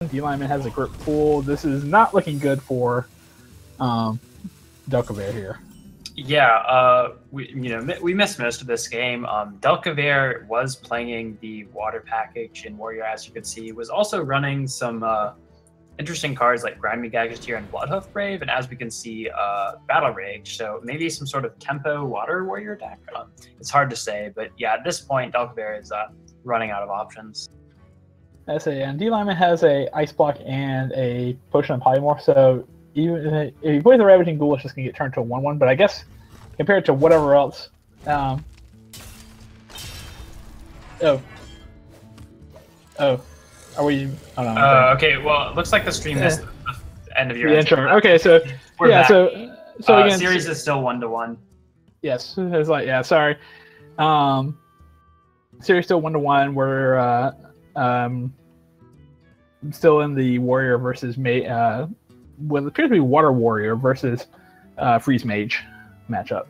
D-Lineman has a grip pool. This is not looking good for Delcaver here. Yeah, we missed most of this game. Delcaver was playing the water package, and Warrior, as you could see, was also running some interesting cards like Grimy Gadgeteer and Bloodhoof Brave, and as we can see, Battle Rage. So maybe some sort of tempo Water Warrior deck. It's hard to say, but yeah, at this point, Delcaver is running out of options. And D-Lineman has a Ice Block and a Potion of Polymorph, so even if he plays a Ravaging Ghoul, it's just going to get turned to a 1/1, but I guess compared to whatever else... Are we... Oh, no, okay, well, it looks like the stream is the end of your intro. Okay, so... We're back. So again... Series is still 1-1. Yes, it's like, yeah, sorry. Series still 1-1, we're... still in the Warrior versus what appears to be Water Warrior versus Freeze Mage matchup.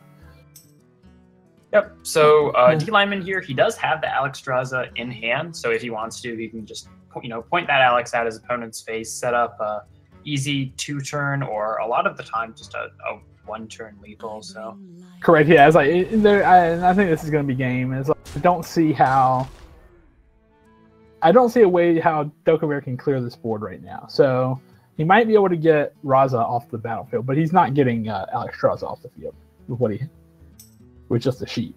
Yep. So D-Lineman here, he does have the Alexstrasza in hand, so if he wants to, he can just point that Alex at his opponent's face, set up a easy 2-turn, or a lot of the time just a 1-turn lethal. So correct. Yeah, it's like I think this is going to be game. It's like, I don't see a way how Delcaver can clear this board right now. So he might be able to get Raza off the battlefield, but he's not getting Alexstrasza off the field with just a sheet.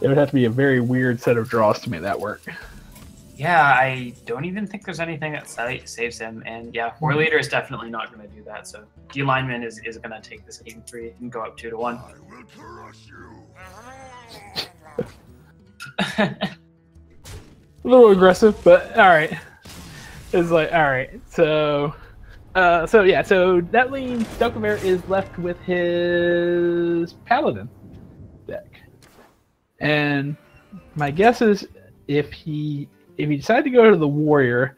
It would have to be a very weird set of draws to make that work. Yeah, I don't even think there's anything that saves him. And yeah, War Leader is definitely not going to do that. So D-Lineman is going to take this game 3 and go up 2-1. I will crush you. A little aggressive, but all right. It's like, all right. So that leaves Delcaver is left with his Paladin deck, and my guess is if he decided to go to the Warrior,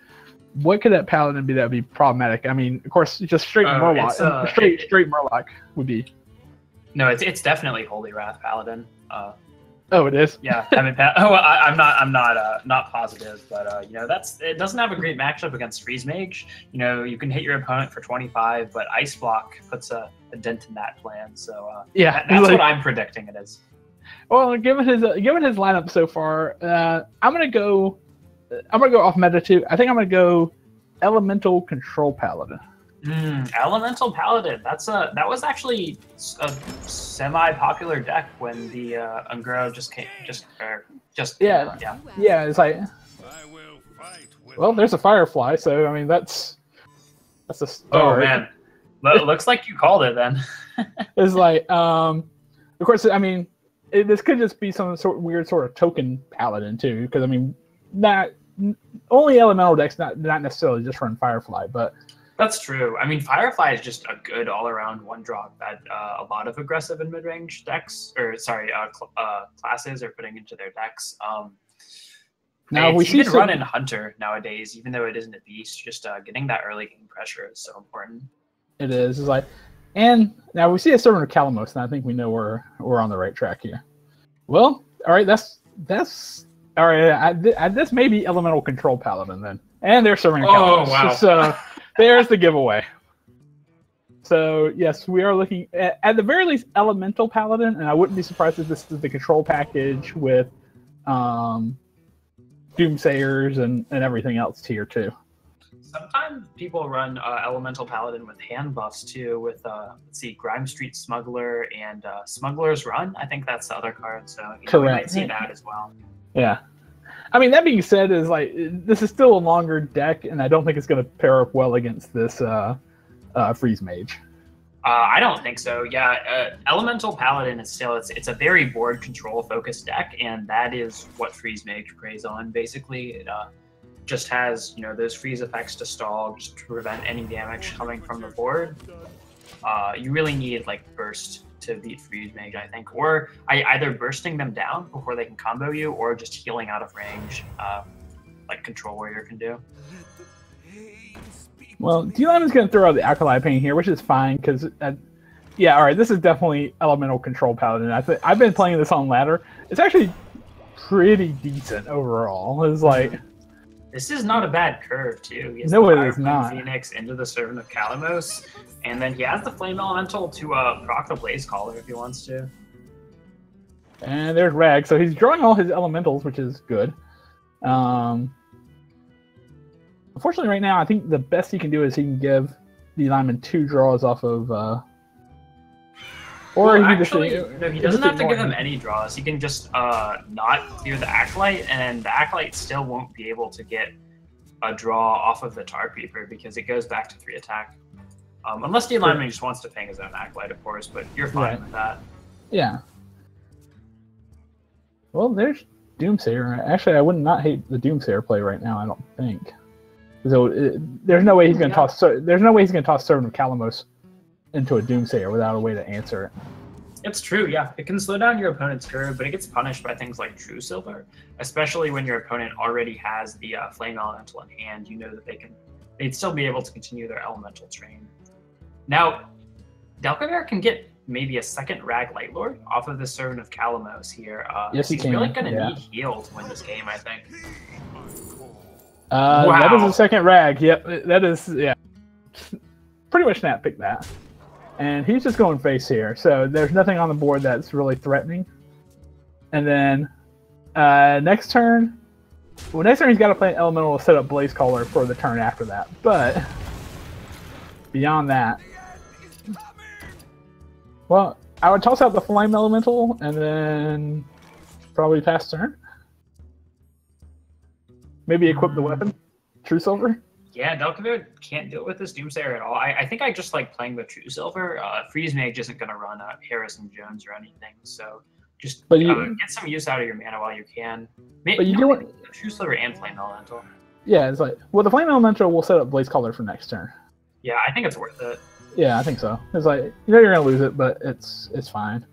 what could that Paladin be that would be problematic? I mean, of course, just straight Murloc. Straight Murloc would be. No, it's definitely Holy Wrath Paladin. Oh, it is. Yeah, I mean, I'm not positive, but it doesn't have a great matchup against Freeze Mage. You can hit your opponent for 25, but Ice Block puts a dent in that plan. So yeah, that's what I'm predicting it is. Well, given his lineup so far, I'm gonna go off meta too. I think I'm gonna go Elemental Control Paladin. Elemental Paladin. That was actually a semi-popular deck when the Ungro just came. Yeah. It's like, well, there's a Firefly, so I mean that's a start. Oh man, looks like you called it then. It's like, of course, I mean, this could just be some weird sort of token Paladin too, because I mean, not only elemental decks, not necessarily just run Firefly, but. That's true. I mean, Firefly is just a good all-around one-drop that a lot of aggressive and mid-range decks, classes are putting into their decks. Now we see run in Hunter nowadays, even though it isn't a beast. Just getting that early game pressure is so important. It is. It's like, and now we see a Servant of Kalamos, and I think we know we're on the right track here. Well, all right, that's all right. This may be Elemental Control Paladin then, and they're Servant of Kalamos. Oh wow! So there's the giveaway. So yes, we are looking at the very least Elemental Paladin, and I wouldn't be surprised if this is the control package with Doomsayers and everything else tier 2. Sometimes people run Elemental Paladin with hand buffs too, with let's see, Grime Street Smuggler and Smuggler's Run. I think that's the other card, so we might see that as well. Yeah. I mean, that being said, is like this is still a longer deck, and I don't think it's going to pair up well against this Freeze Mage. I don't think so. Yeah, Elemental Paladin is still it's a very board control focused deck, and that is what Freeze Mage preys on. Basically, it just has those freeze effects to stall, just to prevent any damage coming from the board. You really need like burst to beat Freeze Mage, I think, or either bursting them down before they can combo you, or just healing out of range, like Control Warrior can do. Well, D-Lineman's going to throw out the Alkali Pain here, which is fine, because, yeah, all right, this is definitely Elemental Control Paladin. I've been playing this on ladder. It's actually pretty decent overall. It's like, This is not a bad curve, too. He has No, the it Fire is Queen not. Phoenix into the Servant of Kalamos, and then he has the Flame Elemental to proc the Blaze Caller if he wants to. And there's Rag, so he's drawing all his elementals, which is good. Unfortunately, right now, I think the best he can do is he can give the lineman 2 draws off of. Or Well, he actually, no, he doesn't have to give him him. any draws. He can just not clear the Acolyte, and the Acolyte still won't be able to get a draw off of the Tar Creeper because it goes back to 3 attack. Unless the lineman just wants to ping his own Acolyte, of course, but you're fine with that. Yeah. Well, there's Doomsayer. Actually, I would not hate the Doomsayer play right now. I don't think. So there's no way he's going to toss. There's no way he's going to toss Servant of Kalamos into a Doomsayer without a way to answer it. It's true, yeah. It can slow down your opponent's curve, but it gets punished by things like True Silver, especially when your opponent already has the Flame Elemental in hand. You know that they'd still be able to continue their Elemental train. Now, Delcaver can get maybe a second Rag Light Lord off of the Servant of Kalamos here. Yes, he he's can. really going to need heal to win this game, I think. Wow. That is a second Rag. Yep, that is, yeah. Pretty much Snap picked that. And he's just going face here, so there's nothing on the board that's really threatening. And then next turn he's got to play an elemental to set up Blaze Caller for the turn after that. But beyond that, well, I would toss out the Flame Elemental and then probably pass turn. Maybe equip the weapon, True Silver. Yeah, Delcaver can't deal with this Doomsayer at all. I think I just like playing with True Silver. Freeze Mage isn't going to run Harrison Jones or anything, so just get some use out of your mana while you can. But you do want True Silver and Flame Elemental. Yeah, it's like, well, the Flame Elemental will set up Blaze Caller for next turn. Yeah, I think it's worth it. Yeah, I think so. It's like, you know you're going to lose it, but it's fine.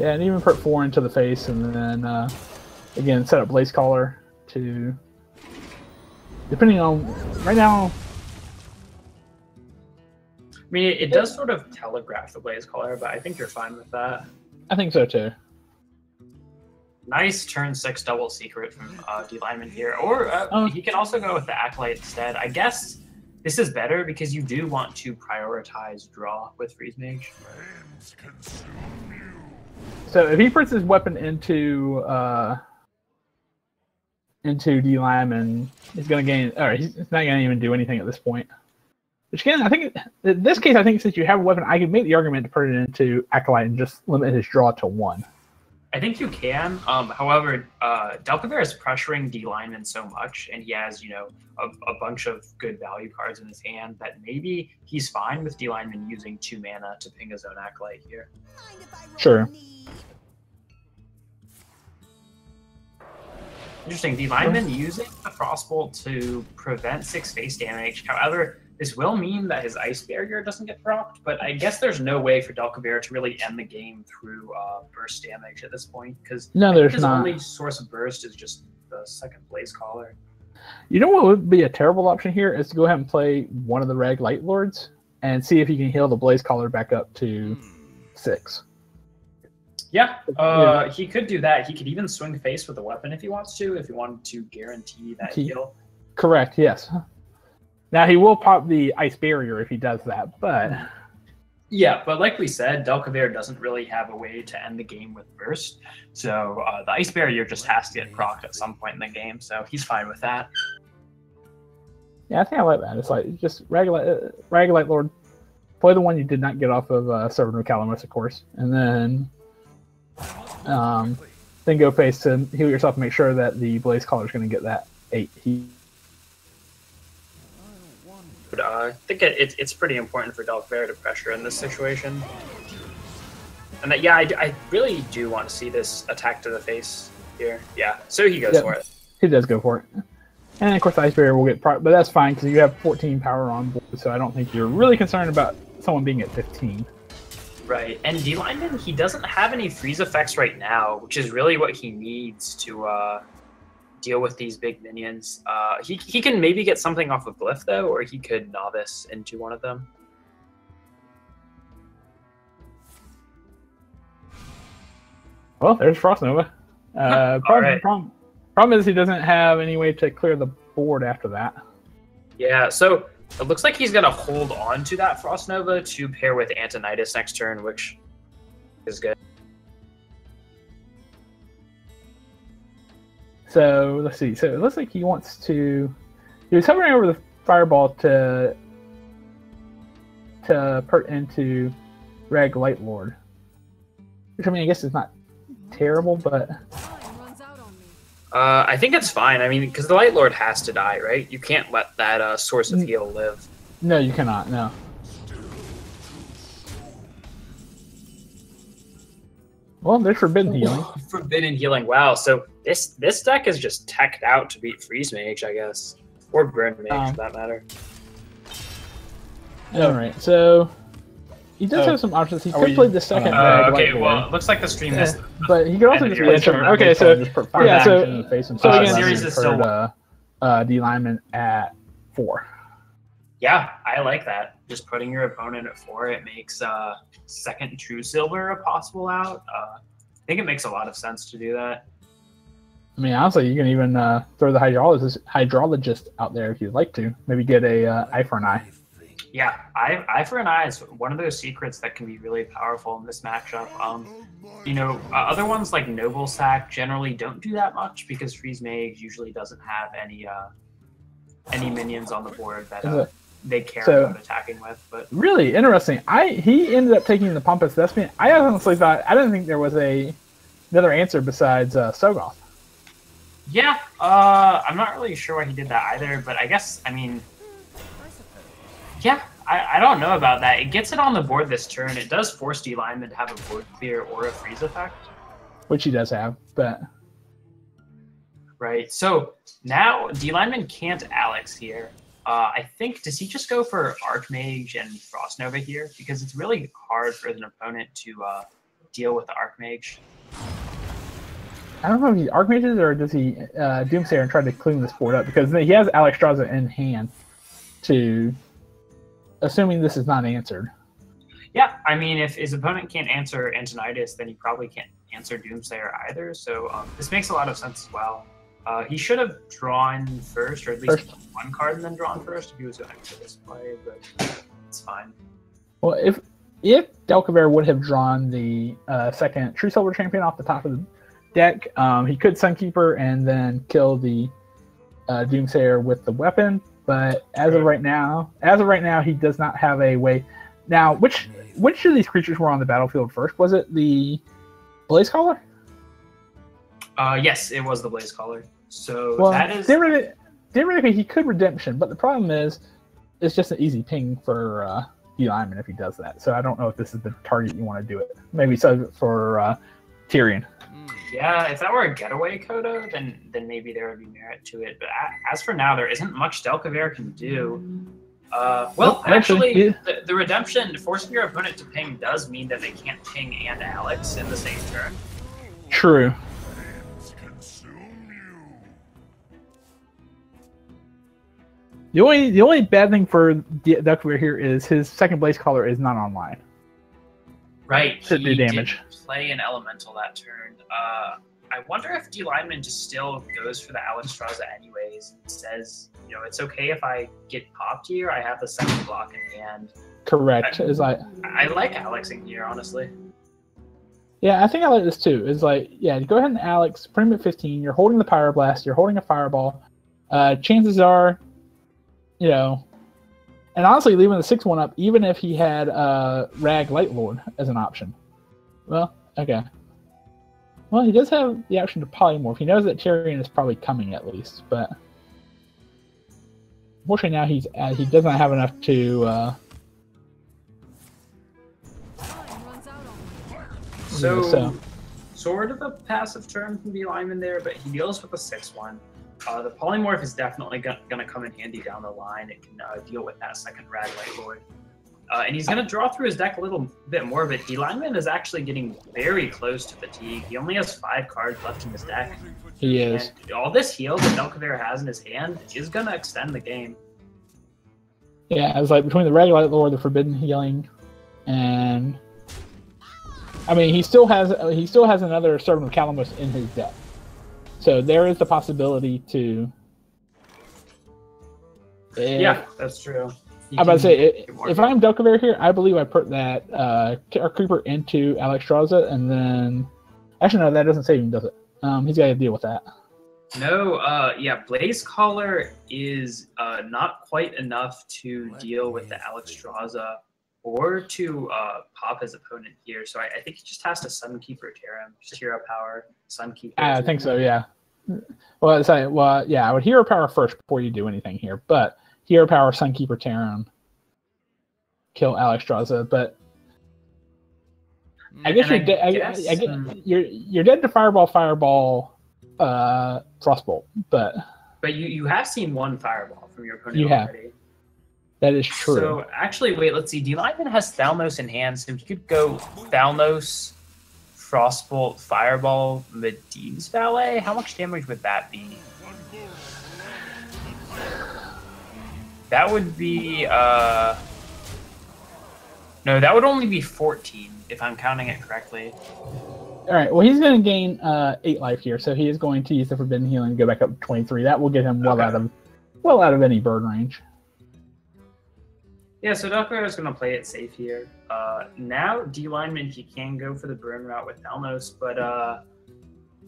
Yeah, and even put 4 into the face, and then, again, set up Blaze Caller to... Depending on right now, I mean, it does sort of telegraph the Blaze Caller, but I think you're fine with that. I think so too. Nice turn 6 double secret from D-Lineman here, or he can also go with the Acolyte instead. I guess this is better because you do want to prioritize draw with Freeze Mage. So if he puts his weapon into D-Lineman, he's going to gain, or he's not going to even do anything at this point. Which again, I think, in this case, I think since you have a weapon, I can make the argument to put it into Acolyte and just limit his draw to 1. I think you can. However, Delcaver is pressuring D-Lineman so much, and he has, you know, a bunch of good value cards in his hand that maybe he's fine with D-Lineman using 2 mana to ping his own Acolyte here. Sure. Interesting. D-Lineman using the Frostbolt to prevent 6 face damage. However, this will mean that his Ice Barrier doesn't get procced, but I guess there's no way for Delcaver to really end the game through burst damage at this point, because his only source of burst is just the second Blaze Caller. You know what would be a terrible option here is to go ahead and play one of the Rag Light Lords and see if you can heal the Blaze Caller back up to 6. Yeah, he could do that. He could even swing face with a weapon if he wants to, if he wanted to guarantee that heal. Correct, yes. Now, he will pop the Ice Barrier if he does that, but... Yeah, but like we said, Delcaver doesn't really have a way to end the game with Burst, so the Ice Barrier just has to get procced at some point in the game, so he's fine with that. Yeah, I think I like that. It's like, just Rag Light Lord, play the one you did not get off of Servant of Kalamos, of course, and then go face to heal yourself and make sure that the Blaze Caller is going to get that 8 heat. I think it's pretty important for Delcaver to pressure in this situation. And that, yeah, I really do want to see this attack to the face here. Yeah, so he goes for it. He does go for it. And of course, the Ice Barrier will get but that's fine because you have 14 power on board, so I don't think you're really concerned about someone being at 15. Right, and D-Lineman, he doesn't have any freeze effects right now, which is really what he needs to deal with these big minions. He can maybe get something off of Glyph, though, or he could Novice into one of them. Well, there's Frost Nova. Problem is he doesn't have any way to clear the board after that. Yeah, so it looks like he's gonna hold on to that Frost Nova to pair with Antonidas next turn, which is good. So let's see. So it looks like he wants to. He was hovering over the fireball to put into Rag Light Lord, which I mean I guess is not terrible, but I think it's fine. I mean, because the Light Lord has to die, right? You can't let that source of heal live. No, you cannot. No. Well, there's Forbidden Healing. Forbidden Healing. Wow. So this deck is just teched out to beat Freeze Mage, I guess, or Burn Mage for that matter. All right. So he does have some options. He could play the second. Okay. Well, it looks like the stream is. But he could also just play turn. Okay. So yeah. So again, series is still D lineman at 4. Yeah, I like that. Just putting your opponent at 4, it makes second True Silver a possible out. I think it makes a lot of sense to do that. I mean, honestly, you can even throw the hydrologist out there if you'd like to. Maybe get a eye for an eye. Yeah, eye for an eye is one of those secrets that can be really powerful in this matchup. You know, other ones like Noble Sack generally don't do that much because Freeze Mage usually doesn't have any minions on the board that they care about attacking with. But really interesting. He ended up taking the Pompous Thespian. I honestly thought I didn't think there was another answer besides Sogoth. Yeah, I'm not really sure why he did that either. But I guess yeah, I don't know about that. It gets it on the board this turn. It does force D lineman to have a board clear or a freeze effect, which he does have, but. Right, so now D lineman can't Alex here. I think, does he just go for Archmage and Frost Nova here? Because it's really hard for an opponent to deal with the Archmage. I don't know if he Archmages or does he Doomsayer and try to clean this board up? Because he has Alexstrasza in hand to, assuming this is not answered. Yeah, I mean, if his opponent can't answer Antonidas, then he probably can't answer Doomsayer either. So this makes a lot of sense as well. He should have drawn first, or at least one card and then drawn first if he was going for this play, but it's fine. Well, if Delcaver would have drawn the second True Silver Champion off the top of the deck, he could Sunkeeper and then kill the Doomsayer with the weapon. But as of right now, he does not have a way. Now, which of these creatures were on the battlefield first? Was it the Blaze Caller? Yes, it was the Blaze Caller. So well, that is theoretically he could Redemption, but the problem is it's just an easy ping for D lineman if he does that. So I don't know if this is the target you want to do it. Maybe so for Tyrion. Yeah, if that were a getaway Coda, then maybe there would be merit to it. But as for now, there isn't much Delcaver can do. Well, actually, the Redemption, forcing your opponent to ping does mean that they can't ping and Alex in the same turn. True. The only bad thing for Delcaver here is his second Blaze Caller is not online. Right. To do damage. Play an Elemental that turn. I wonder if D lineman just still goes for the Alexstrasza anyways and says, you know, it's okay if I get popped here. I have the second block in hand. Correct. I like Alexing here, honestly. Yeah, I think I like this too. It's like, yeah, go ahead and Alex, put him at 15. You're holding the Pyroblast. You're holding a Fireball. Chances are, you know, and honestly, leaving the 6-1 up, even if he had Rag Light Lord as an option. Well, okay. Well, he does have the option to Polymorph. He knows that Tyrion is probably coming at least, but unfortunately now he doesn't have enough to. So, sort of a passive turn from the lineman there, but he deals with a 6-1. The Polymorph is definitely going to come in handy down the line. It can deal with that second Rag Light Lord. And he's going to draw through his deck a little bit more, but D-Lineman is actually getting very close to fatigue. He only has 5 cards left in his deck. He is. And all this heal that Delcaver has in his hand is going to extend the game. Yeah, it's like between the Rag Light Lord, the Forbidden Healing, and I mean he still has another Servant of Calamus in his deck. So there is the possibility to. Yeah, that's true. I'm about to say, if I'm Delcaver here, I believe I put that our Creeper into Alexstrasza, and then... Actually, no, that doesn't save him, does it? He's got to deal with that. No, yeah, Blaze Caller is not quite enough to deal with the Alexstrasza or to pop his opponent here. So I think he just has to Sunkeeper tear him. Just hero power, Sunkeeper. I think so, yeah. Well, yeah, I would hero power first before you do anything here, but hero power, Sunkeeper tear him, kill Alexstrasza, but I guess you're dead to Fireball, Frostbolt, but you have seen one Fireball from your opponent already. Have. That is true. So actually, wait, let's see. D-Lineman has Thalnos in hand, so you could go Thalnos, Frostbolt, Fireball, Medine's Valet. How much damage would that be? That would be no, that would only be 14 if I'm counting it correctly. All right. Well, he's going to gain 8 life here, so he is going to use the Forbidden Healing and go back up to 23. That will get him well out of any burn range. Yeah, so Delcaver is going to play it safe here. Now, D-Lineman, he can go for the burn route with Thalnos, but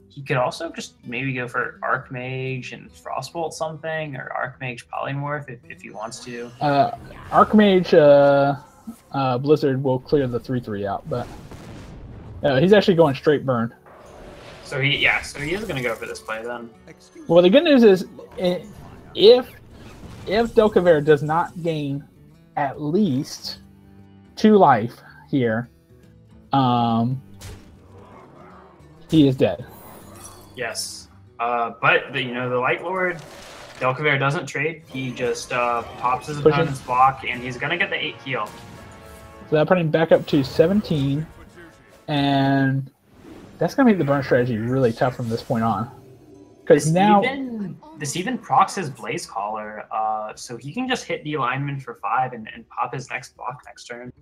he could also just maybe go for Archmage and Frostbolt something, or Archmage Polymorph if he wants to. Archmage Blizzard will clear the 3/3 out, but he's actually going straight burn. So he is going to go for this play then. Well, the good news is if Delcaver does not gain at least 2 life here, he is dead. Yes, but the Light Lord, Delcaver doesn't trade. He just pops his opponent's block, and he's gonna get the 8 heal. So that put him back up to 17, and that's gonna make the burn strategy really tough from this point on. Because now this even procs his Blaze Caller, so he can just hit D-Lineman for 5 and pop his next block next turn.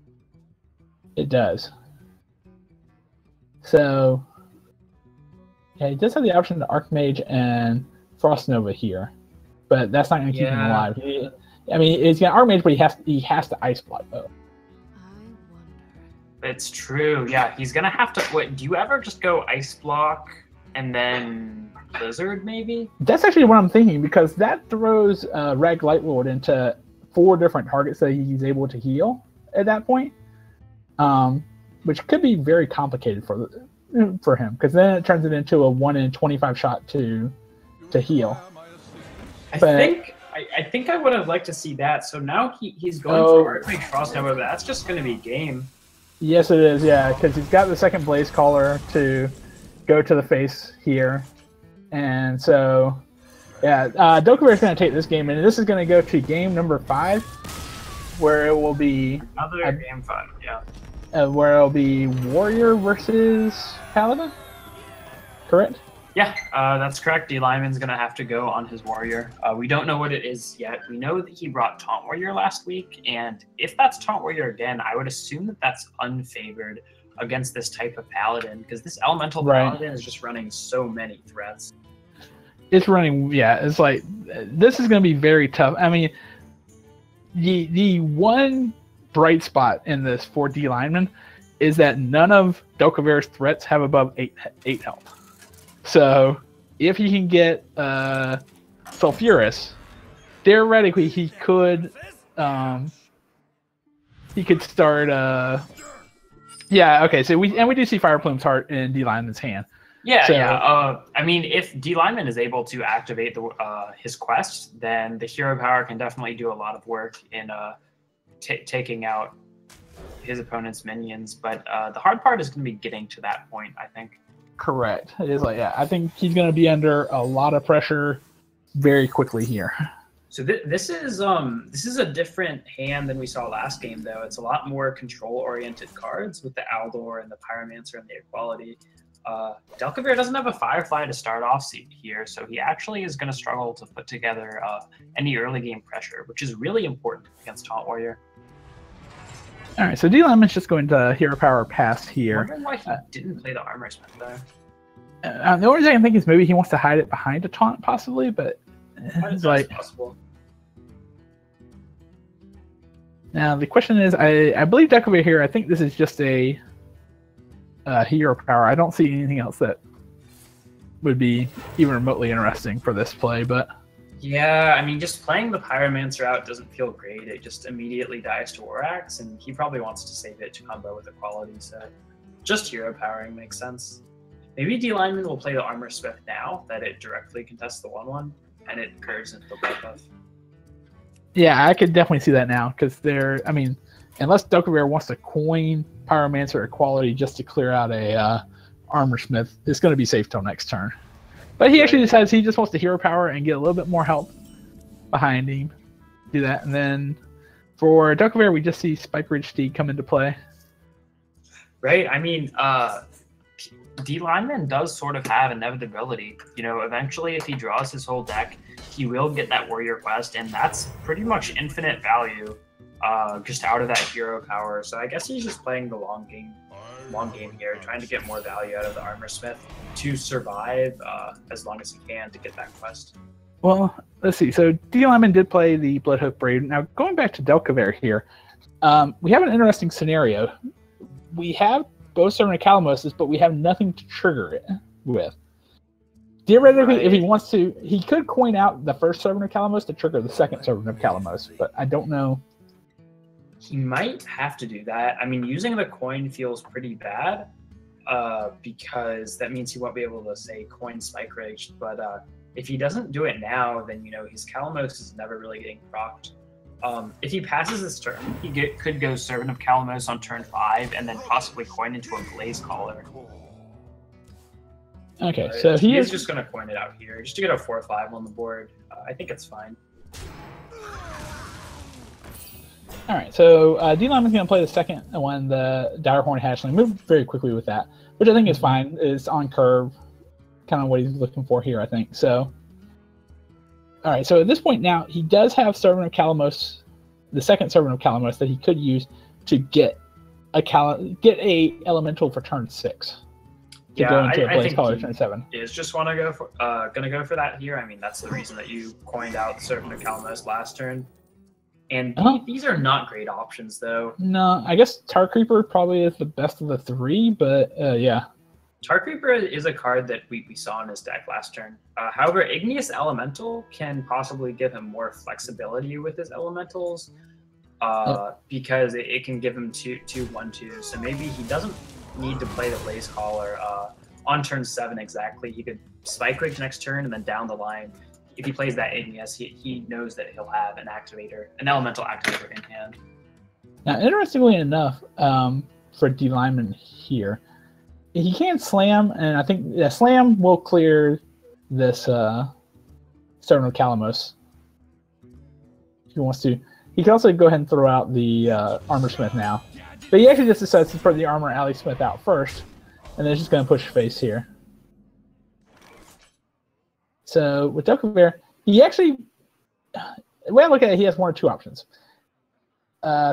It does. So yeah, he does have the option to Archmage and Frost Nova here, but that's not going to keep him alive. He's going to Archmage, but he has to Ice Block though. It's true. Yeah, he's going to have to. Wait, do you ever just go Ice Block and then Blizzard maybe? That's actually what I'm thinking, because that throws Rag Lightlord into 4 different targets that he's able to heal at that point, which could be very complicated for him, because then it turns it into a 1 in 25 shot to heal. I think I would have liked to see that. So now he's going for Archmage Frost Nova, but that's just going to be game. Yes, it is. Yeah, because he's got the second Blaze Caller to go to the face here, and so yeah, Delcaver is going to take this game, and this is going to go to game number 5, where it will be another game 5. Yeah. Where it'll be Warrior versus Paladin, correct? Yeah, that's correct. D-Lineman's going to have to go on his Warrior. We don't know what it is yet. We know that he brought Taunt Warrior last week, and if that's Taunt Warrior again, I would assume that that's unfavored against this type of Paladin, because this Elemental Paladin is just running so many threats. It's running, yeah, it's like, this is going to be very tough. I mean, the one bright spot in this for D-Lineman is that none of Delcaver's threats have above 8 health. So if he can get Sulfurous, theoretically he could start yeah, okay, so we do see Fire Plume's Heart in D-Lineman's hand. Yeah, so, yeah. I mean, if D-Lineman is able to activate his quest, then the hero power can definitely do a lot of work in taking out his opponent's minions, but the hard part is going to be getting to that point, I think. Correct. It is like, yeah, I think he's going to be under a lot of pressure very quickly here. So this is a different hand than we saw last game, though. It's a lot more control-oriented cards with the Aldor and the Pyromancer and the Equality. Delcaver doesn't have a Firefly to start off here, so he actually is going to struggle to put together any early game pressure, which is really important against Taunt Warrior. All right, so D-Lineman's just going to Hero Power Pass here. I'm wondering why he didn't play the Armor Smith there. The only thing I can think is maybe he wants to hide it behind a taunt, possibly, but it's like possible. Now the question is, I believe deck over here. I think this is just a hero power. I don't see anything else that would be even remotely interesting for this play, but. Yeah, I mean, just playing the Pyromancer out doesn't feel great. It just immediately dies to War Axe, and he probably wants to save it to combo with a quality, so just hero powering makes sense. Maybe D-Lineman will play the Armor Smith now that it directly contests the 1/1, and it curves into the blood buff. Yeah, I could definitely see that now, because I mean, unless Dokavir wants to coin Pyromancer or quality just to clear out a Armor Smith, it's going to be safe till next turn. But he actually decides he just wants to hero power and get a little bit more help behind him. Do that. And then for Dokavir, we just see Spike Ridge Steed come into play. Right. I mean, D-Lineman does sort of have inevitability. You know, eventually if he draws his whole deck, he will get that Warrior Quest, and that's pretty much infinite value just out of that hero power. So I guess he's just playing the long game here, trying to get more value out of the Armor Smith to survive as long as he can to get that quest. Well, let's see. So D-Lineman did play the Bloodhoof Brave. Now, going back to Delcavere here, we have an interesting scenario. We have both Servant of Calamos, but we have nothing to trigger it with. Theoretically, if he wants to, he could coin out the first Servant of Calamos to trigger the second Servant of Calamos, but I don't know. He might have to do that. I mean, using the coin feels pretty bad because that means he won't be able to, say, coin Spike Ridge. But if he doesn't do it now, then, you know, his Calamos is never really getting procced. If he passes this turn, he could go Servant of Calamos on turn 5 and then possibly coin into a Blaze Caller. Okay, but so he is just going to coin it out here just to get a 4/5 on the board. I think it's fine. All right, so D-Lineman's going to play the second one, the Direhorn Hatchling. Move very quickly with that, which I think is fine. It's on curve, kind of what he's looking for here, I think. So, all right, so at this point now, he does have Servant of Calamos, the second Servant of Calamos that he could use to get a Elemental for turn 6. To go into a Blaze Caller turn 7. Is just want to go for gonna go for that here. I mean, that's the reason that you coined out Servant of Calamos last turn. And these are not great options, though. No, I guess Tar Creeper probably is the best of the 3, but yeah. Tar Creeper is a card that we saw in his deck last turn. However, Igneous Elemental can possibly give him more flexibility with his elementals because it can give him 2/1/2. So maybe he doesn't need to play the Blaze Caller on turn 7 exactly. He could Spike Ridge next turn, and then down the line, if he plays that Igneous, he knows that he'll have an elemental activator in hand. Now, interestingly enough, for D-Lineman here, he can slam, and I think slam will clear this Servant of Calamos. If he wants to. He can also go ahead and throw out the Armor Smith now. But he actually just decides to put the Armor Alley Smith out first, and then it's just going to push face here. So with Dokavir, he actually, the way I look at it, he has one or two options.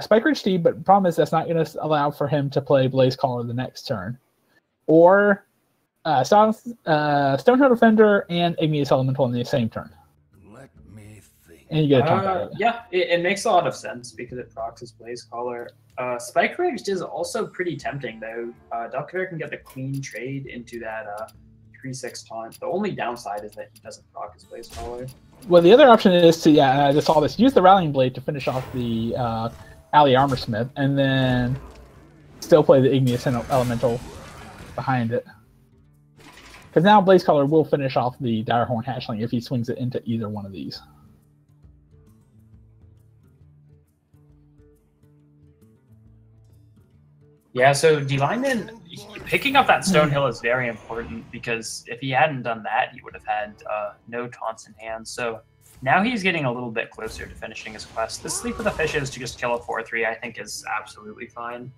Spike Ridge Steed, but the problem is that's not going to allow for him to play Blaze Caller the next turn. Or Stonehill Defender and Igneous Elemental in the same turn. Let me think. And you get a taunt out of it. Yeah, it makes a lot of sense because it procs his Blaze Caller. Spike Ridge is also pretty tempting, though. Dokavir can get the clean trade into that 3/6 taunt. The only downside is that he doesn't proc his Blaze Caller. Well, the other option is to, I just saw this, use the Rallying Blade to finish off the Alley Armor Smith, and then still play the Igneous Elemental behind it. Because now Blaze Caller will finish off the Direhorn Hatchling if he swings it into either one of these. Yeah, so D-Lineman, picking up that Stonehill is very important because if he hadn't done that, he would have had no taunts in hand. So now he's getting a little bit closer to finishing his quest. The Sleep of the Fishes to just kill a 4/3, I think, is absolutely fine.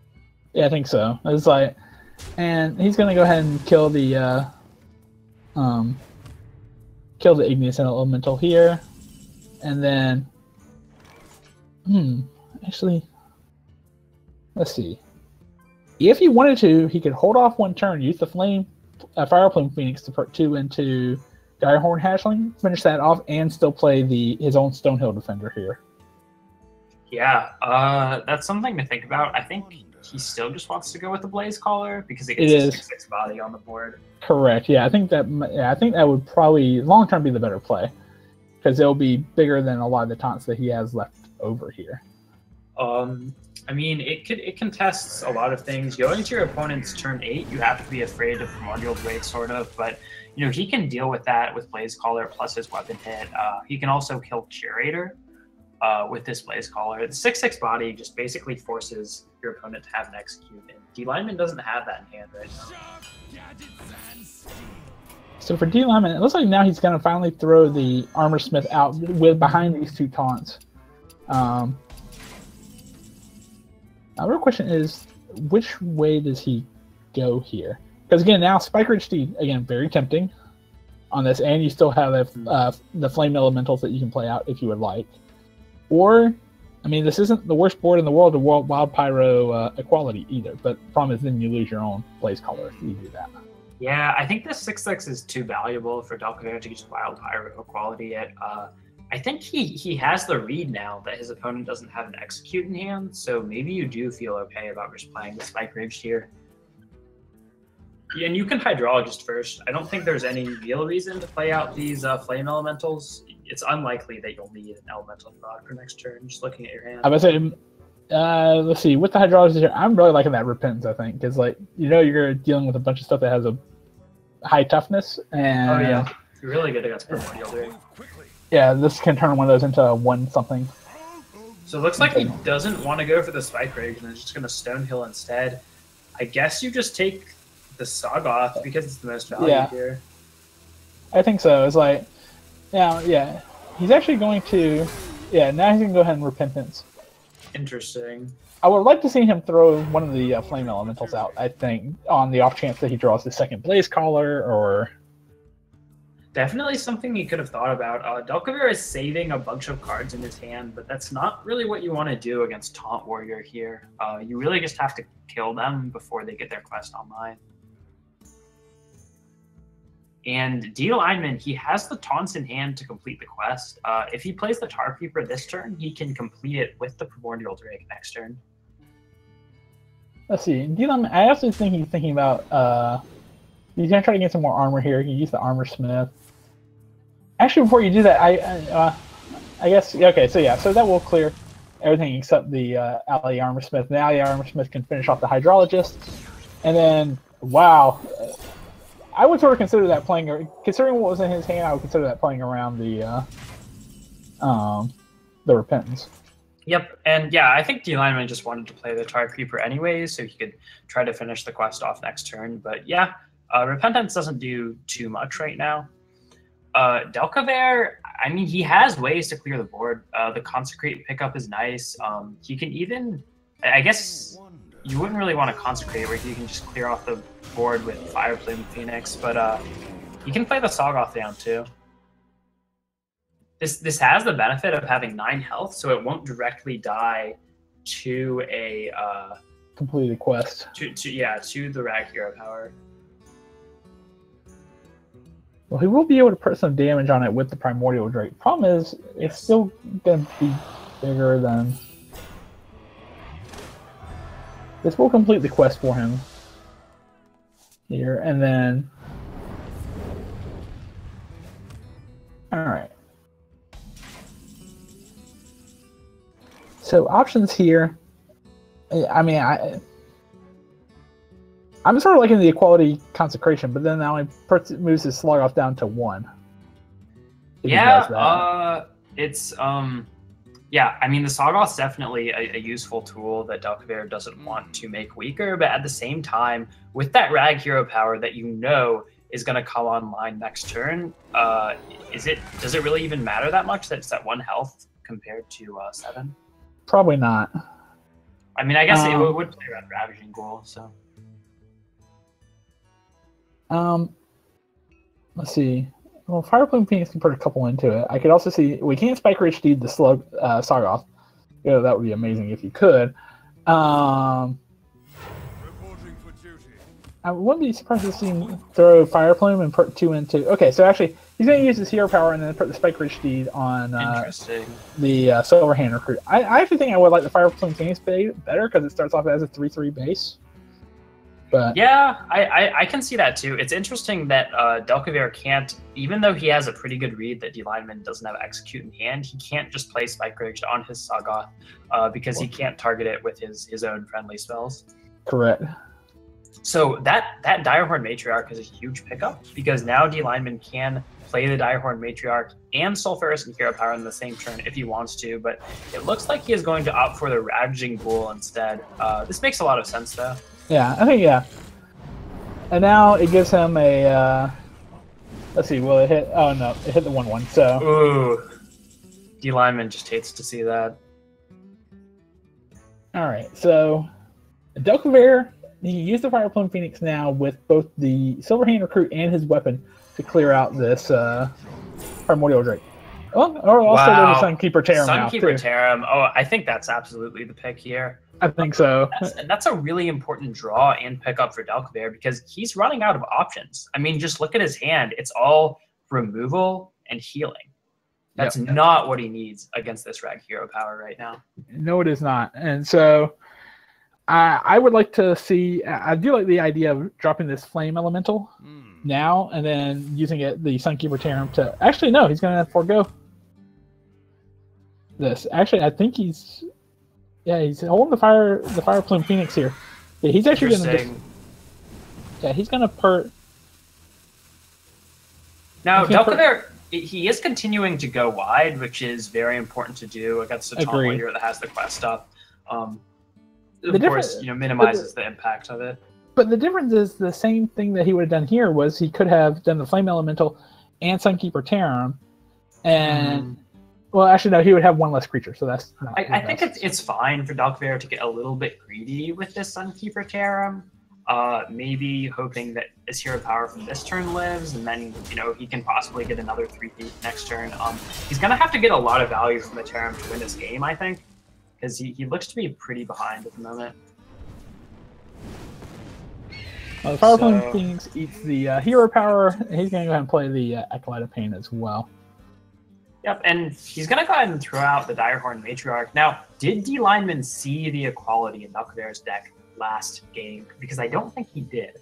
Yeah, I think so. It's like, and he's gonna go ahead and kill the Igneous Elemental here, and then, actually, let's see. If he wanted to, he could hold off one turn, use the Flame Fire Plume Phoenix to put 2 into Direhorn Hatchling, finish that off, and still play his own Stonehill Defender here. Yeah, that's something to think about. I think he still just wants to go with the Blaze Caller because it gets a 6/6 body on the board. Correct. Yeah, I think that would probably long term be the better play because it'll be bigger than a lot of the taunts that he has left over here. I mean, it contests a lot of things. Going to your opponent's turn 8, you have to be afraid of Primordial Drake, sort of, but you know he can deal with that with Blaze Caller plus his weapon hit. He can also kill Curator with this Blaze Caller. The 6/6 body just basically forces your opponent to have an execute, and D-Lineman doesn't have that in hand right now. So for D-Lineman, it looks like now he's going to finally throw the Armor Smith out behind these 2 taunts. Now, the real question is, which way does he go here? Because again, now Spike Ridge Steed, again, very tempting on this, and you still have the Flame Elementals that you can play out if you would like. Or, I mean, this isn't the worst board in the world to Wild Pyro Equality either, but the problem is then you lose your own Blaze Caller if you do that. Yeah, I think this 6/6 is too valuable for Delcaveir to just Wild Pyro Equality it. I think he has the read now that his opponent doesn't have an execute in hand, so maybe you do feel okay about just playing the Spike Ridge here. Yeah, and you can Hydrologist first. I don't think there's any real reason to play out these Flame Elementals. It's unlikely that you'll need an Elemental Frog for next turn, just looking at your hand. I would say, let's see, with the Hydrologist here, I'm really liking that Repentance, I think, because, like, you know you're dealing with a bunch of stuff that has a high toughness, and... Oh, yeah. You're really good against Primordial Drake. Yeah, this can turn one of those into a 1-something. So it looks like he doesn't want to go for the Spike Rage and is just going to Stonehill instead. I guess you just take the Sagoth because it's the most value here. I think so. It's like, yeah. He's actually going to, now he's going to go ahead and Repentance. Interesting. I would like to see him throw one of the Flame Elementals out, I think, on the off chance that he draws the second Blaze Caller or... Definitely something he could have thought about. Delcaveir is saving a bunch of cards in his hand, but that's not really what you want to do against Taunt Warrior here. You really just have to kill them before they get their quest online. And D-Lineman, he has the taunts in hand to complete the quest. If he plays the Tar Creeper this turn, he can complete it with the Primordial Drake next turn. Let's see. D-Lineman, I also think he's thinking about... he's going to try to get some more armor here. He can use the Armor Smith. Actually, before you do that, I guess... Okay, so that will clear everything except the Alley Armor Smith. The Alley Armor Smith can finish off the Hydrologist. And then, wow... I would sort of consider that playing... Considering what was in his hand, I would consider that playing around the Repentance. Yep, and yeah, I think D-Lineman just wanted to play the Tar Creeper anyways, so he could try to finish the quest off next turn. But yeah, Repentance doesn't do too much right now. Delcaveir, I mean, he has ways to clear the board. The Consecrate pickup is nice. He can even... I guess you wouldn't really want to Consecrate where you can just clear off the board with Fire Plume Phoenix, but you can play the Sagoth down too. This has the benefit of having 9 health, so it won't directly die to a completed quest. To the Rag Hero power. Well, he will be able to put some damage on it with the Primordial Drake. Problem is, it's still going to be bigger than... This will complete the quest for him. Here, and then... Alright. So, options here... I mean, I'm sort of liking the Equality Consecration, but then that only moves his Slug off down to 1. It's yeah, I mean the Sagoth's definitely a useful tool that Delcaveir doesn't want to make weaker, but at the same time, with that Rag Hero power that you know is going to come online next turn, does it really even matter that much that it's at 1 health compared to 7? Probably not. I mean, I guess it would play around Ravaging Ghoul, so. Let's see. Well, Fire Plume Phoenix can put a couple into it. I could also see we can't Spike Ridge Steed the Slug Sagoth. Yeah, that would be amazing if you could. I wouldn't be surprised to see him throw Fire Plume and put 2 into. Okay, so actually, he's going to use his hero power and then put the Spike Ridge Steed on the Silver Hand Recruit. I actually think I would like the Fire Plume Phoenix better because it starts off as a 3/3 base. But yeah, I can see that too. It's interesting that Delcavear can't, even though he has a pretty good read that D-Lineman doesn't have Execute in hand, he can't just play Spike Ridge on his Saga because he can't target it with his own friendly spells. Correct. So that Direhorn Matriarch is a huge pickup because now D-Lineman can play the Direhorn Matriarch and Sulfuras and Hero Power in the same turn if he wants to, but it looks like he is going to opt for the Ravaging Ghoul instead. This makes a lot of sense though. Yeah, I think, yeah. And now it gives him a, let's see, will it hit? Oh no, it hit the 1/1, so. Ooh. D-Lineman just hates to see that. Alright, so Delcavear, he used the Fire Plume Phoenix now with both the Silver Hand Recruit and his weapon to clear out this Primordial Drake. Well, or also there's a Sunkeeper Tarim now, too. Sunkeeper Tarim. Oh, I think that's absolutely the pick here. I think so. That's a really important draw and pickup for Delcavear because he's running out of options. I mean, just look at his hand. It's all removal and healing. That's not what he needs against this Rag Hero Power right now. No, it is not. And so I would like to see, I do like the idea of dropping this Flame Elemental now and then using it, the Sunkeeper Tarim to, actually no, he's going to forego this. Actually, I think he's holding the Fire Plume Phoenix here. Yeah, he's actually going to he's going to pert. Now, Delcavear, he is continuing to go wide, which is very important to do against a Taunt Warrior that has the quest up. Of course, minimizes the impact of it. But the difference is the same thing that he would have done here was he could have done the Flame Elemental and Sunkeeper Tarim, and well, actually no, he would have one less creature, so that's not. I think it's fine for Delcavear to get a little bit greedy with this Sunkeeper Tarim. Maybe hoping that his hero power from this turn lives, and then he can possibly get another 3-peat next turn. He's gonna have to get a lot of value from the Tarim to win this game, I think, because he looks to be pretty behind at the moment. The Fire Plume Phoenix eats the hero power. He's gonna go ahead and play the Acolyte of Pain as well. Yep, and he's going to go ahead and throw out the Direhorn Matriarch. Now, did D-Lineman see the equality in Delcavear's deck last game? Because I don't think he did.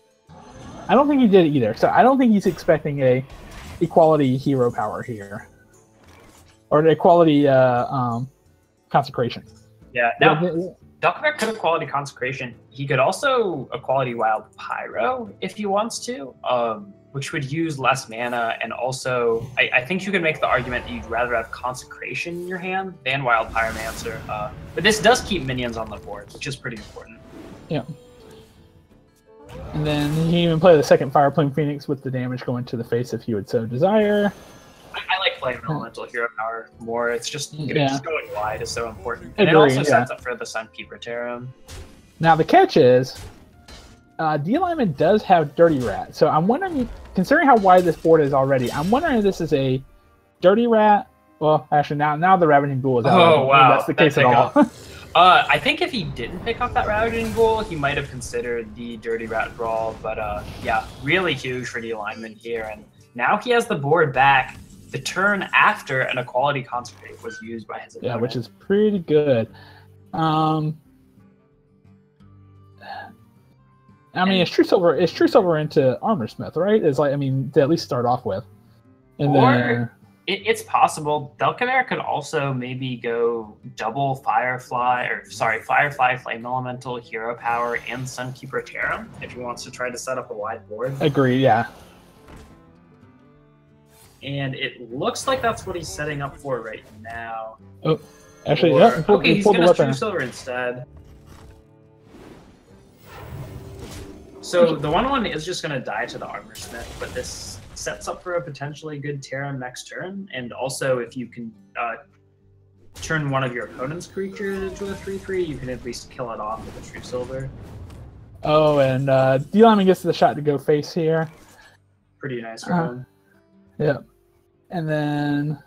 I don't think he did either, so I don't think he's expecting a equality hero power here. Or an equality consecration. Yeah, now, Delcavear could equality consecration. He could also equality wild pyro if he wants to. Which would use less mana, and also I think you could make the argument that you'd rather have Consecration in your hand than Wild Pyromancer. But this does keep minions on the board, which is pretty important. Yeah. And then he even play the second Fire Plume Phoenix with the damage going to the face if he would so desire. I like Flame Elemental Hero Power more. It's just, just going wide is so important. And it also sets up for the Sunkeeper Tarim. Now the catch is, D-Lineman does have Dirty Rat, so I'm wondering, considering how wide this board is already, I'm wondering if this is a Dirty Rat. Well, actually, now the Ravaging Ghoul is out. Oh, wow. That's the case at all. I think if he didn't pick up that Ravaging Ghoul, he might have considered the Dirty Rat Brawl, but yeah, really huge for D-Lineman here, and now he has the board back the turn after an Equality Consecrate was used by his opponent. Yeah, which is pretty good. I mean, it's True Silver into Armor Smith, right? It's like, I mean, to at least start off with. And then it's possible. Delcavear could also maybe go double Firefly, Flame Elemental, Hero Power, and Sunkeeper Tarim if he wants to try to set up a wide board. Agree, yeah. And it looks like that's what he's setting up for right now. Oh, actually, okay, he's going to True Silver instead. So the 1/1 is just going to die to the Armor Smith, but this sets up for a potentially good Tarim next turn. And also, if you can turn one of your opponent's creatures into a 3/3, you can at least kill it off with a True Silver. Oh, and D-Lineman gets the shot to go face here. Pretty nice for him. Yeah. And then,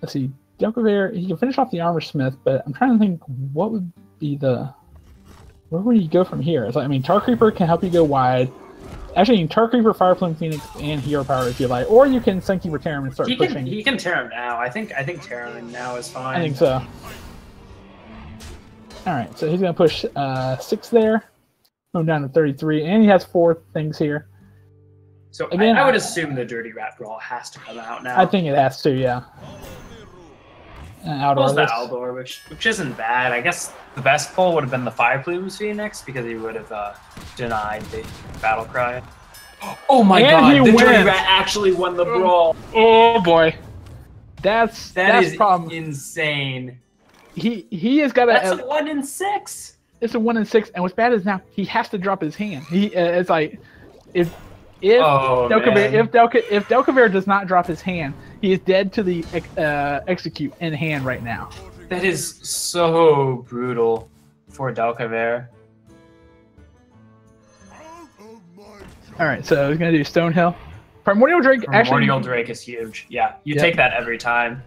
let's see, Delcavear, he can finish off the Armor Smith, but I'm trying to think what would be the... Where would you go from here? It's like, I mean, Tar Creeper can help you go wide. Actually, Tar Creeper, Fire Plume Phoenix, and Hero Power if you like, or you can Sunkeeper tear him and start pushing. He can tear him now. I think tear him now is fine. I think so. All right, so he's gonna push 6 there, move down to 33, and he has 4 things here. So again, I would assume the Dirty Rat Brawl has to come out now. I think it has to, yeah. Pulls the Aldor, which isn't bad. I guess the best pull would have been the Fire Plumes Phoenix because he would have denied the Battle Cry. Oh my god, the Dirty Rat actually won the brawl. Oh boy. That's problem. Insane. He has got That's a 1 in 6. It's a 1 in 6, and what's bad is now he has to drop his hand. It's like if Delcavear does not drop his hand, he is dead to the execute in hand right now. That is so brutal for Delcavear. All right, so he's gonna do Stonehill. Primordial Drake. Primordial Drake is huge. Yeah, you take that every time.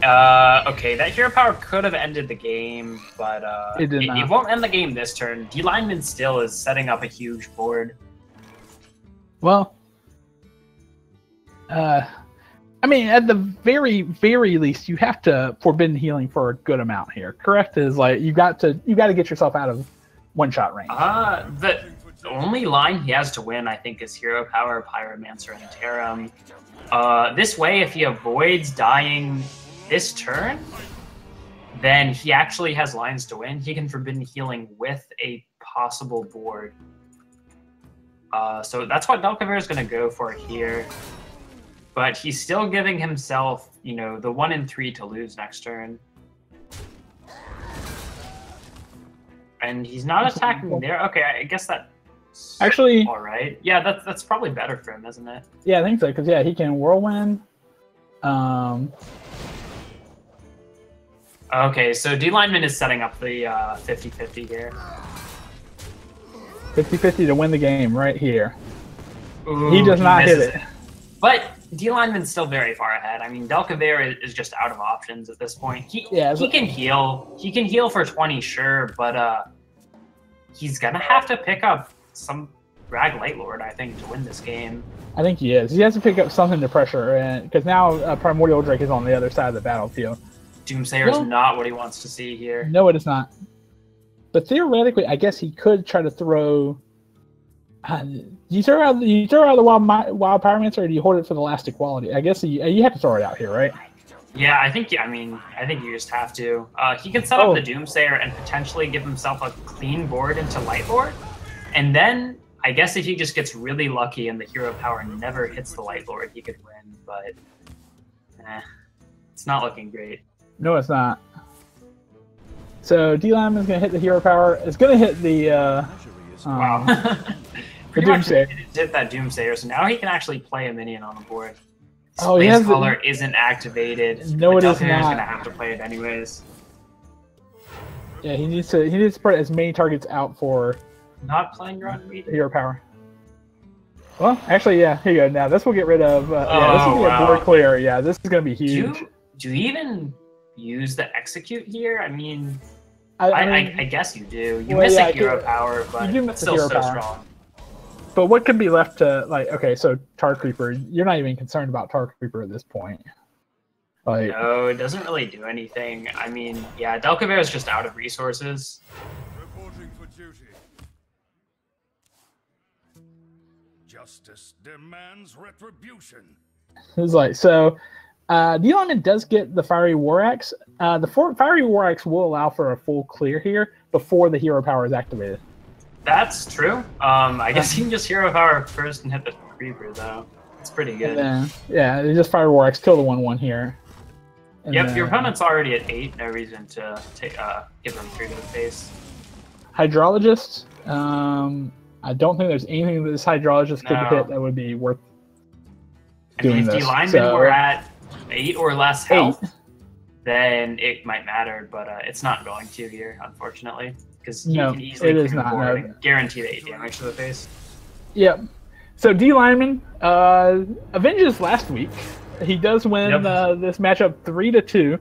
Okay, that Hero Power could have ended the game, but it won't end the game this turn. D-Lineman still is setting up a huge board. Well, I mean, at the very, very least, you have to Forbidden Healing for a good amount here. Correct? Is like you got to get yourself out of one-shot range. The only line he has to win, I think, is Hero Power, Pyromancer, and Terram. This way, if he avoids dying this turn, then he actually has lines to win. He can Forbidden Healing with a possible board. So that's what Delcavear is going to go for here. But he's still giving himself, you know, the 1 in 3 to lose next turn. And he's not attacking there. Okay, I guess that's actually all right. Yeah, that's probably better for him, isn't it? Yeah, I think so, because, yeah, he can Whirlwind. Okay, so D-Lineman is setting up the 50-50 here. 50-50 to win the game right here. Ooh, he does not hit it. But D-Lineman's still very far ahead. I mean, Delcavear is just out of options at this point. He can heal. He can heal for 20, sure, but he's going to have to pick up some Rag Light Lord, I think, to win this game. I think he is. He has to pick up something to pressure, because now Primordial Drake is on the other side of the battlefield. Doomsayer is not what he wants to see here. No, it is not. But theoretically, I guess he could try to throw. You throw out the wild Pyromancer, or do you hold it for the last equality? I guess you have to throw it out here, right? Yeah, I think you just have to. He can set up the Doomsayer and potentially give himself a clean board into Light Lord, and then I guess if he just gets really lucky and the Hero Power never hits the Light Lord, he could win. But it's not looking great. No, it's not. So D-Lineman is going to hit the Hero Power. It's going to hit the wow. the Doomsayer. Hit that Doomsayer, so now he can actually play a minion on the board. Space Color isn't activated. No, it is not. not. Going to have to play it anyways. Yeah, he needs to put as many targets out for. Not playing your own meat. Hero Power. Well, actually, yeah. Here you go. Now this will get rid of. Yeah, this will be a board clear. Yeah, this is going to be huge. Do you even use the execute here? I mean, I guess you do. You miss a Hero Power, but it's still so strong. But what could be left to, like, okay, so Tar Creeper, you're not even concerned about Tar Creeper at this point. Like, no, it doesn't really do anything. I mean, yeah, Delcavear is just out of resources. Reporting for duty. Justice demands retribution. It's like, so D-Lineman does get the Fiery War Axe. The Fiery War Axe will allow for a full clear here before the Hero Power is activated. That's true. I guess you can just Hero Power first and hit the Creeper, though. It's pretty good. Then, yeah, they just Fiery War Axe, kill the 1/1 here. And yep, your opponent's already at 8. No reason to give them 3 to the face. Hydrologist. I don't think there's anything that this Hydrologist could hit that would be worth doing this. If D-Linemen were at 8 or less health, then it might matter, but it's not going to here, unfortunately. Because you can easily and guarantee the 8 damage to the face. Yep. So D-Lineman avenges last week. He does win this matchup 3-2.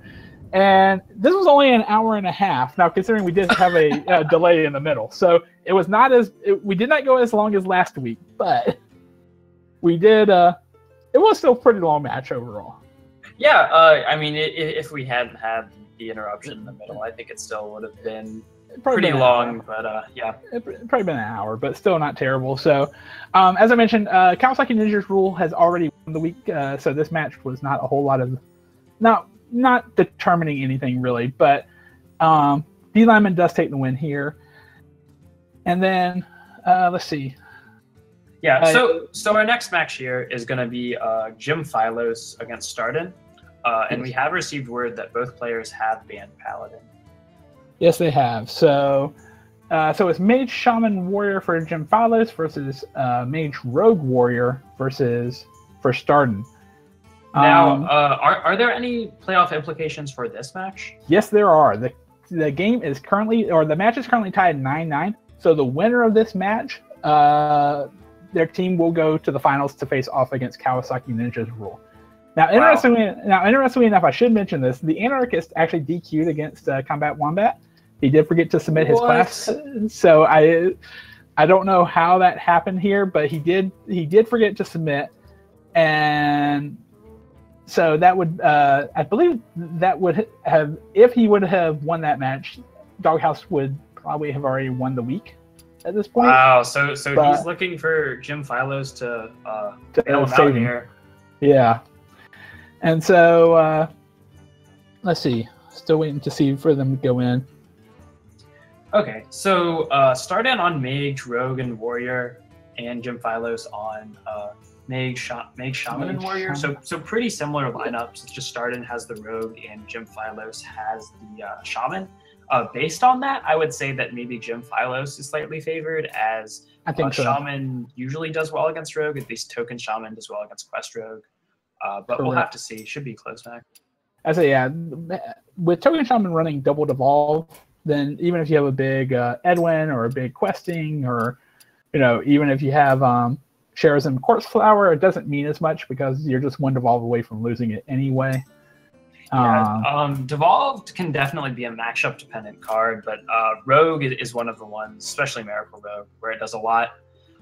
And this was only an hour and a half. Now, considering we did have a delay in the middle, so it was not we did not go as long as last week, but we did. It was still a pretty long match overall. Yeah, I mean, if we hadn't had the interruption in the middle, I think it still would have been pretty long. But yeah, it probably been an hour, but still not terrible. So, as I mentioned, Kawasaki Ninja's rule has already won the week, so this match was not a whole lot of not determining anything really, but D Lyman does take the win here. And then let's see. Yeah, so our next match here is going to be Jim Phylos against Starden, and we have received word that both players have banned Paladin. Yes, they have. So it's Mage Shaman Warrior for Jim Phylos versus Mage Rogue Warrior for Starden. Now, are there any playoff implications for this match? Yes, there are. The game is currently, or the match is currently tied 9-9. So the winner of this match, their team will go to the finals to face off against Kawasaki Ninja's rule. Now, interestingly enough, I should mention this: the Anarchist actually DQ'd against Combat Wombat. He did forget to submit his class, so I don't know how that happened here, but he did forget to submit, and so that would I believe that would have, if he would have won that match, Doghouse would probably have already won the week at this point. Wow, so he's looking for Jim Phylos to bail him out here. Yeah. And so, let's see. Still waiting to see for them to go in. Okay, so Starden on Mage, Rogue, and Warrior, and Jim Phylos on Mage, Shaman, and Warrior. So pretty similar lineups. It's just Starden has the Rogue, and Jim Phylos has the Shaman. Based on that, I would say that maybe Jim Phylos is slightly favored, as I think Shaman usually does well against Rogue. At least Token Shaman does well against Quest Rogue. But we'll have to see. Should be a close match. I say, yeah. With Token Shaman running double devolve, then even if you have a big Edwin or a big Questing, or even if you have Sherazin Quartz Flower, it doesn't mean as much because you're just one devolve away from losing it anyway. Yeah, Devolved can definitely be a matchup dependent card, but Rogue is one of the ones, especially Miracle Rogue, where it does a lot.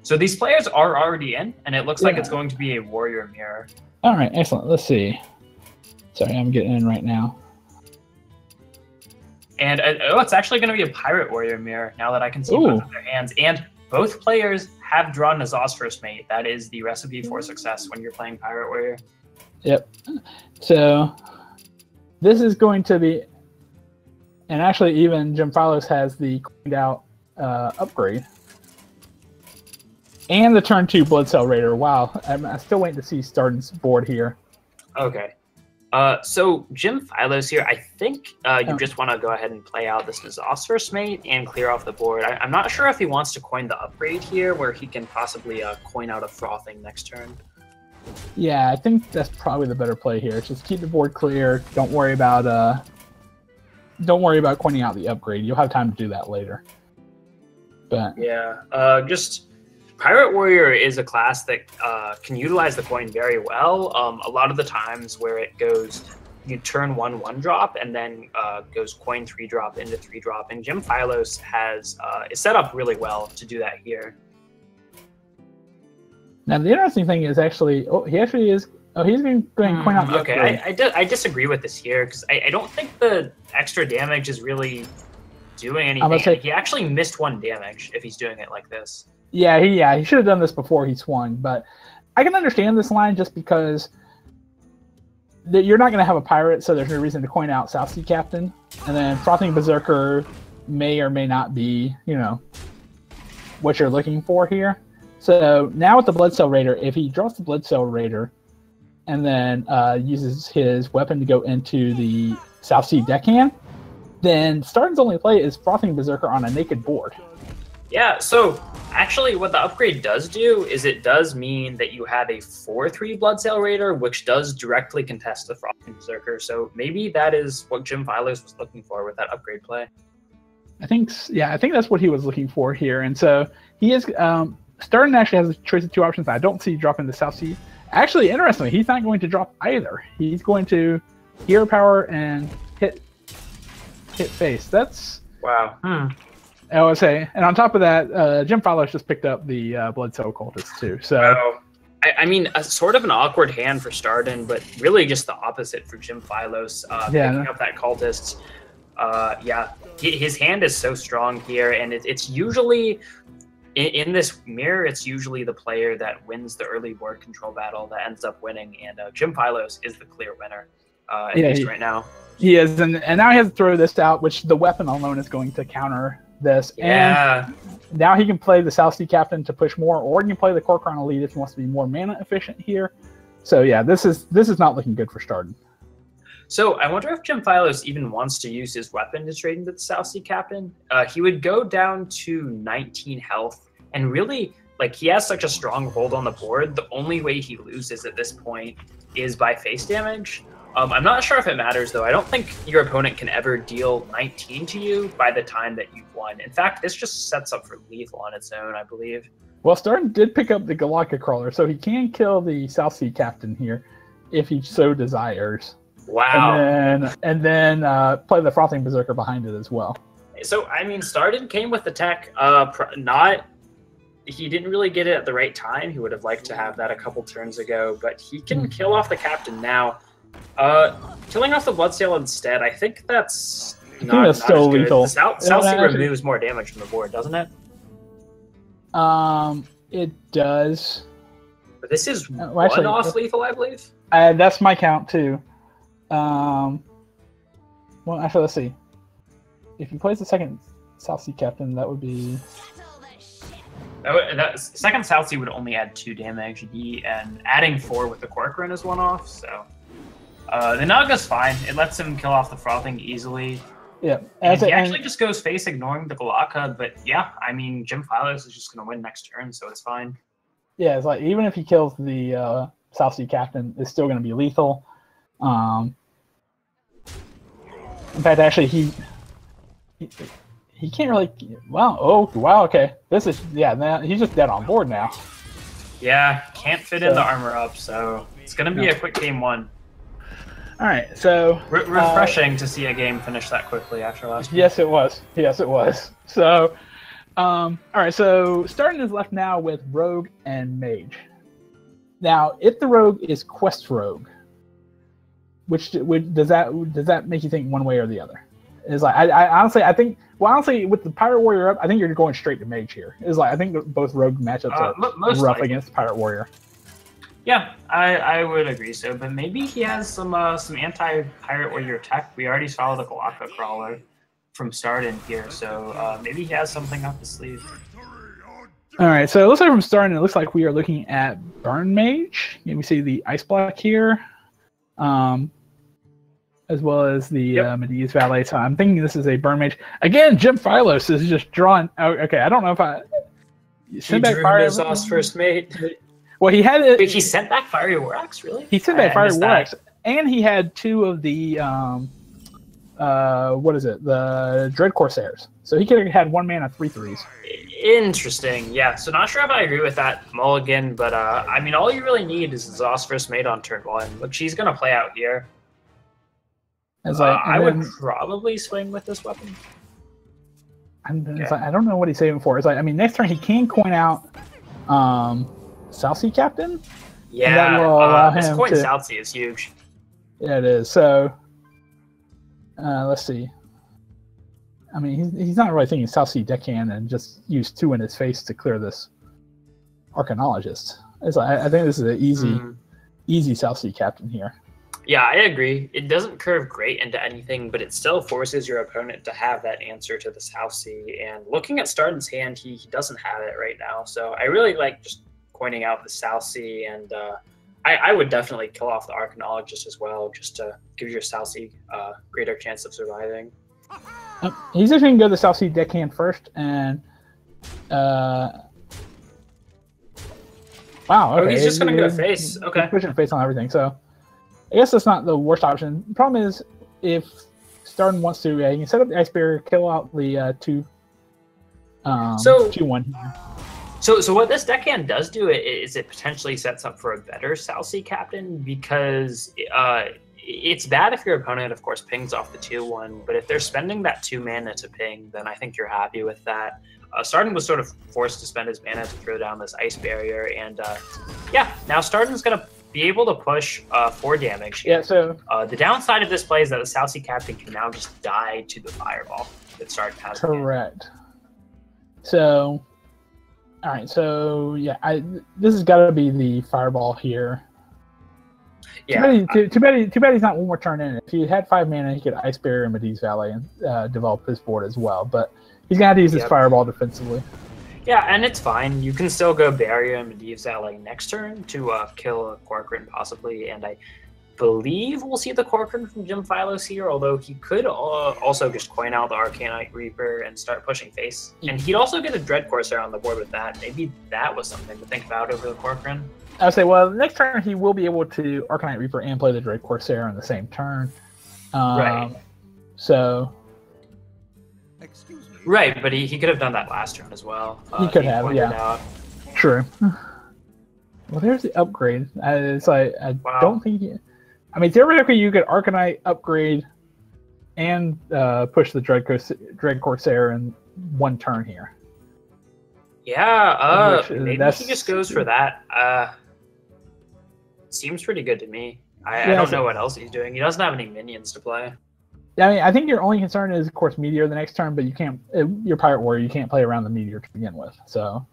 So these players are already in, and it looks like it's going to be a Warrior Mirror. All right, excellent. Let's see. Sorry, I'm getting in right now. And it's actually going to be a Pirate Warrior Mirror now that I can see both of their hands. And both players have drawn Nazosphorus Mate. That is the recipe for success when you're playing Pirate Warrior. Yep. So this is going to be, and actually even Jim Phylos has the coined out upgrade. And the turn 2 Blood Cell Raider. Wow, I'm still waiting to see Starden's board here. Okay. So Jim Phylos here, I think you just want to go ahead and play out this Nazosphorus Mate and clear off the board. I'm not sure if he wants to coin the upgrade here, where he can possibly coin out a Frothing next turn. Yeah, I think that's probably the better play here. Just keep the board clear. Don't worry about coining out the upgrade. You'll have time to do that later. But yeah, just Pirate Warrior is a class that can utilize the coin very well. A lot of the times where it goes, you turn 1/1 drop and then goes coin 3 drop into 3 drop, and Jim Phylos is set up really well to do that here. Now the interesting thing is he's going to coin out the upgrade. Okay, I disagree with this here, because I don't think the extra damage is really doing anything. He actually missed 1 damage if he's doing it like this. Yeah, he should have done this before he swung, but I can understand this line just because you're not going to have a pirate, so there's no reason to coin out South Sea Captain, and then Frothing Berserker may or may not be, what you're looking for here. So now with the Blood Cell Raider, if he draws the Blood Cell Raider and then uses his weapon to go into the South Sea Deckhand, then Starden's only play is Frothing Berserker on a naked board. Yeah, so actually what the upgrade does do is it does mean that you have a 4/3 Blood Cell Raider, which does directly contest the Frothing Berserker. So maybe that is what Jim Phylos was looking for with that upgrade play. I think that's what he was looking for here. And so he is, Starden actually has a choice of 2 options. I don't see dropping the South Sea. Actually, interestingly, he's not going to drop either. He's going to Hero Power and hit face. That's Wow. I would say. And on top of that, Jim Fowler's just picked up the Blood Cell Cultist too. So Wow. I mean, a sort of an awkward hand for Starden, but really just the opposite for Jim Phylos, picking up that Cultist. His hand is so strong here, and it's usually, in this mirror, it's usually the player that wins the early board control battle that ends up winning, and Jim Phylos is the clear winner, at least right now. He is, and now he has to throw this out, which the weapon alone is going to counter this. Yeah. And now he can play the South Sea Captain to push more, or he can play the Corcoran Elite if he wants to be more mana efficient here. So yeah, this is not looking good for Starden. So I wonder if Jim Phylos even wants to use his weapon to trade into the South Sea Captain. He would go down to 19 health, and really, like, he has such a strong hold on the board. The only way he loses at this point is by face damage. I'm not sure if it matters, though. I don't think your opponent can ever deal 19 to you by the time that you've won. In fact, this just sets up for lethal on its own, I believe. Well, Starden did pick up the Galactica Crawler, so he can kill the South Sea Captain here if he so desires. Wow. And then play the Frothing Berserker behind it as well. So, I mean, Starden came with the tech. He didn't really get it at the right time. He would have liked to have that a couple turns ago, but he can kill off the Captain now. Killing off the Bloodsail instead, I think that's not still as good. lethal. The South Sea removes more damage from the board, doesn't it? It does. But this is actually, one off lethal, I believe. That's my count too. Well, actually, let's see. If he plays the second South Sea Captain, that would be. That second South Sea would only add 2 damage, and adding 4 with the Corcoran is one off. So the Naga's fine. It lets him kill off the Frothing easily. Yeah, he actually just goes face ignoring the Galactica, but yeah, I mean, Jim Phylos is just going to win next turn, so it's fine. Yeah, it's like even if he kills the South Sea Captain, it's still going to be lethal. In fact, actually, he can't really. Wow! Oh, wow! Okay, this is he's just dead on board now. Yeah, can't fit in the armor up, so it's going to be a quick game 1. All right, so refreshing to see a game finish that quickly after last week. Yes, it was. Yes, it was. So, all right. So, Starden is left now with Rogue and Mage. Now, if the Rogue is Quest Rogue, which does that make you think one way or the other? Is like I honestly with the Pirate Warrior up, I think you're going straight to Mage here. Is like I think both Rogue matchups are rough against Pirate Warrior. Yeah, I would agree so, but maybe he has some anti-Pirate Warrior tech. We already saw the Galactica Crawler from Starden here, so maybe he has something up his sleeve. All right, so it looks like from Starden, it looks like we are looking at Burn Mage. We see the Ice Block here, as well as the Medea's Valet. So I'm thinking this is a Burn Mage. Again, Jim Phylos is just drawing. Oh, okay, I don't know if I send back Fire Exhaust first mate. Well, he had Wait, he sent back Fiery War Axe, really? He sent back Fiery War Axe, and he had 2 of the what is it? The Dread Corsairs. So he could have had 1 mana 3/3s. Interesting. Yeah. So not sure if I agree with that mulligan, but I mean, all you really need is Exhaust first mate on turn 1, which he's gonna play out here. I would probably swing with this weapon. I don't know what he's saving for. It's like, I mean, next turn he can coin out South Sea Captain. Yeah, that will allow this him coin to... South Sea is huge. Yeah, it is. So, let's see. I mean, he's not really thinking South Sea Deckhand and just use 2 in his face to clear this Arcanologist. It's like, I think this is an easy South Sea Captain here. Yeah, I agree. It doesn't curve great into anything, but it still forces your opponent to have that answer to the South Sea. And looking at Starden's hand, he doesn't have it right now. So I really like just pointing out the South Sea, and I would definitely kill off the Arcanologist as well, just to give your South Sea greater chance of surviving. He's just going to go the South Sea Deckhand first, and wow. Okay. Oh, he's just going to go face. Okay. He's pushing face on everything, so I guess that's not the worst option. The problem is, if Starden wants to, he can set up the Ice Barrier, kill out the 2/1 here. So what this deckhand does do is it potentially sets up for a better South Sea Captain, because it's bad if your opponent, of course, pings off the 2-1, but if they're spending that 2 mana to ping, then I think you're happy with that. Starden was sort of forced to spend his mana to throw down this ice barrier, and yeah, now Starden's going to be able to push 4 damage. Yeah, so... the downside of this play is that the South Sea Captain can now just die to the Fireball that Starden has. Correct. So... Alright, so, yeah, this has got to be the Fireball here. Yeah. Too bad he's not one more turn in. If he had 5 mana, he could Ice Barrier in Medivh Valley and develop his board as well. But he's going to have to use his Fireball defensively. Yeah, and it's fine. You can still go Barrier and Medivh Valley next turn to kill a Corcoran possibly. And I believe we'll see the Corcoran from Jim Phylos here, although he could also just coin out the Arcanite Reaper and start pushing face. And he'd also get a Dread Corsair on the board with that. Maybe that was something to think about over the Corcoran. I would say, well, next turn he will be able to Arcanite Reaper and play the Dread Corsair on the same turn. Right. So. Excuse me. Right, but he could have done that last turn as well. He could have, yeah. Out. True. Well, there's the upgrade. It's like I don't think. I mean, theoretically, you could Arcanite upgrade and push the Dread Corsair in 1 turn here. Yeah, maybe he just goes for that. Seems pretty good to me. I don't know what else he's doing. He doesn't have any minions to play. Yeah, I mean, I think your only concern is, of course, Meteor the next turn, but you can't. You're Pirate Warrior. You can't play around the Meteor to begin with. So.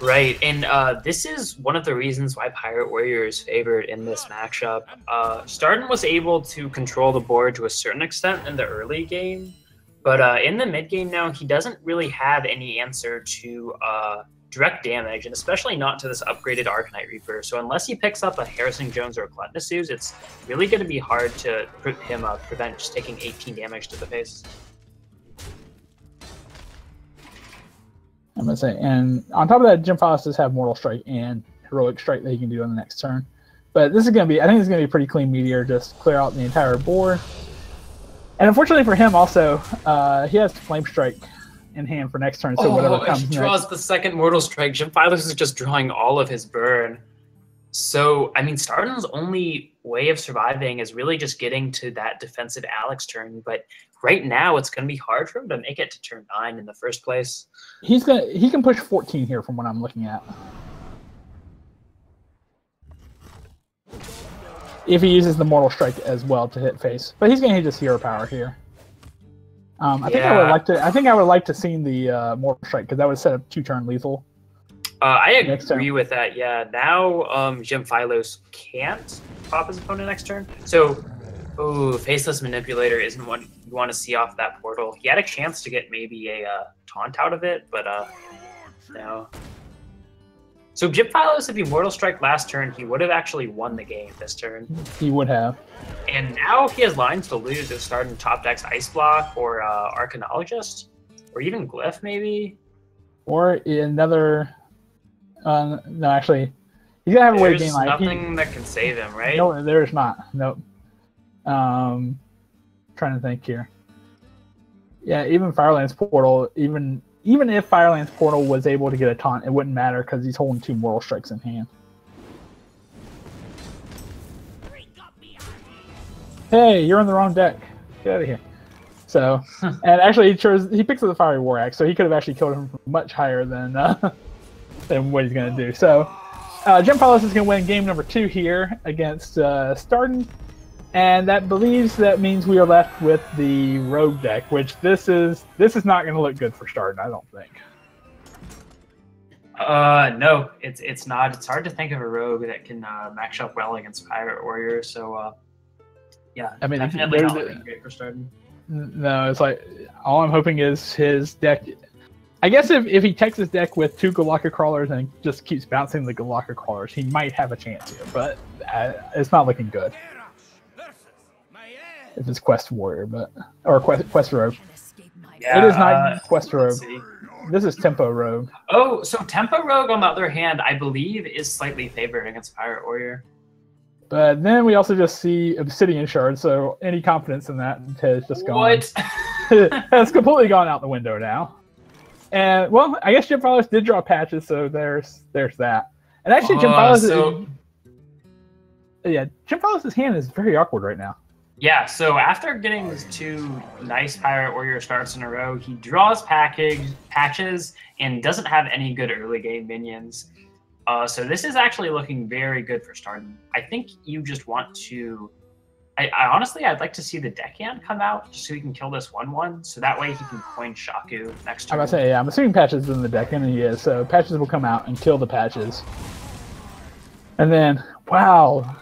Right, and this is one of the reasons why Pirate Warrior is favored in this matchup. Starden was able to control the board to a certain extent in the early game, but in the mid game now, he doesn't really have any answer to direct damage, and especially not to this upgraded Arcanite Reaper. So unless he picks up a Harrison Jones or a Gluttonous Ooze, it's really going to be hard to him prevent just taking 18 damage to the face. I'm gonna say, and on top of that, Jim Phylos does have Mortal Strike and Heroic Strike that he can do on the next turn. But this is gonna be, I think it's gonna be a pretty clean Meteor, just clear out the entire board. And unfortunately for him, also, he has Flame Strike in hand for next turn. So whatever comes if he draws the second Mortal Strike, Jim Phylos is just drawing all of his burn. So I mean, Starden's only way of surviving is really just getting to that defensive Alex turn, but right now it's going to be hard for him to make it to turn 9 in the first place. He can push 14 here from what I'm looking at. If he uses the Mortal Strike as well to hit face. But he's going to hit his Hero Power here. I think I would like to see the Mortal Strike, because that would set up 2-turn lethal. I agree with that, yeah. Now Jim Phylos can't pop his opponent next turn. So, Faceless Manipulator isn't what you want to see off that portal. He had a chance to get maybe a taunt out of it, but no. So Jim Phylos, if he Mortal Strike last turn, he would have actually won the game this turn. He would have. And now he has lines to lose if starting top decks Ice Block or Arcanologist, or even Glyph maybe. Or another... no, actually, he's gonna have a way to gain life. There's nothing that can save him, right? No, there's not. Nope. Trying to think here. Yeah, even Firelands Portal, even if Firelands Portal was able to get a taunt, it wouldn't matter because he's holding 2 Mortal Strikes in hand. Hey, you're on the wrong deck. Get out of here. So, and actually, he picks up the Fiery War Axe, so he could have actually killed him from much higher than what he's going to do. So, Jim Phylos is going to win game number 2 here against Starden. And that means we are left with the Rogue deck, which this is not going to look good for Starden, I don't think. No, it's not. It's hard to think of a Rogue that can match up well against Pirate Warrior. So, yeah, I mean, definitely not looking great for Starden. No, it's like all I'm hoping is his deck. I guess if he takes his deck with 2 Galaka Crawlers and just keeps bouncing the Galaka Crawlers, he might have a chance here, but it's not looking good. If it's Quest Warrior, or Quest Rogue. Yeah, it is not Quest Rogue. This is Tempo Rogue. Oh, so Tempo Rogue, on the other hand, I believe is slightly favored against Pirate Warrior. But then we also just see Obsidian Shard, so any confidence in that has just gone. What? Has completely gone out the window now. And, well, I guess Jim Phylos did draw patches, so there's that. And actually, Jim Follows so Jim Follows' hand is very awkward right now. yeah, so after getting his 2 nice Pirate Warrior starts in a row, he draws patches and doesn't have any good early game minions. So this is actually looking very good for starting. I think you just want to... I honestly, I'd like to see the deckhand come out just so he can kill this 1/1, so that way he can coin Shaku next turn. I'm about to say, yeah, I'm assuming Patches is in the deckhand, and he is, so Patches will come out and kill the Patches. And then, wow...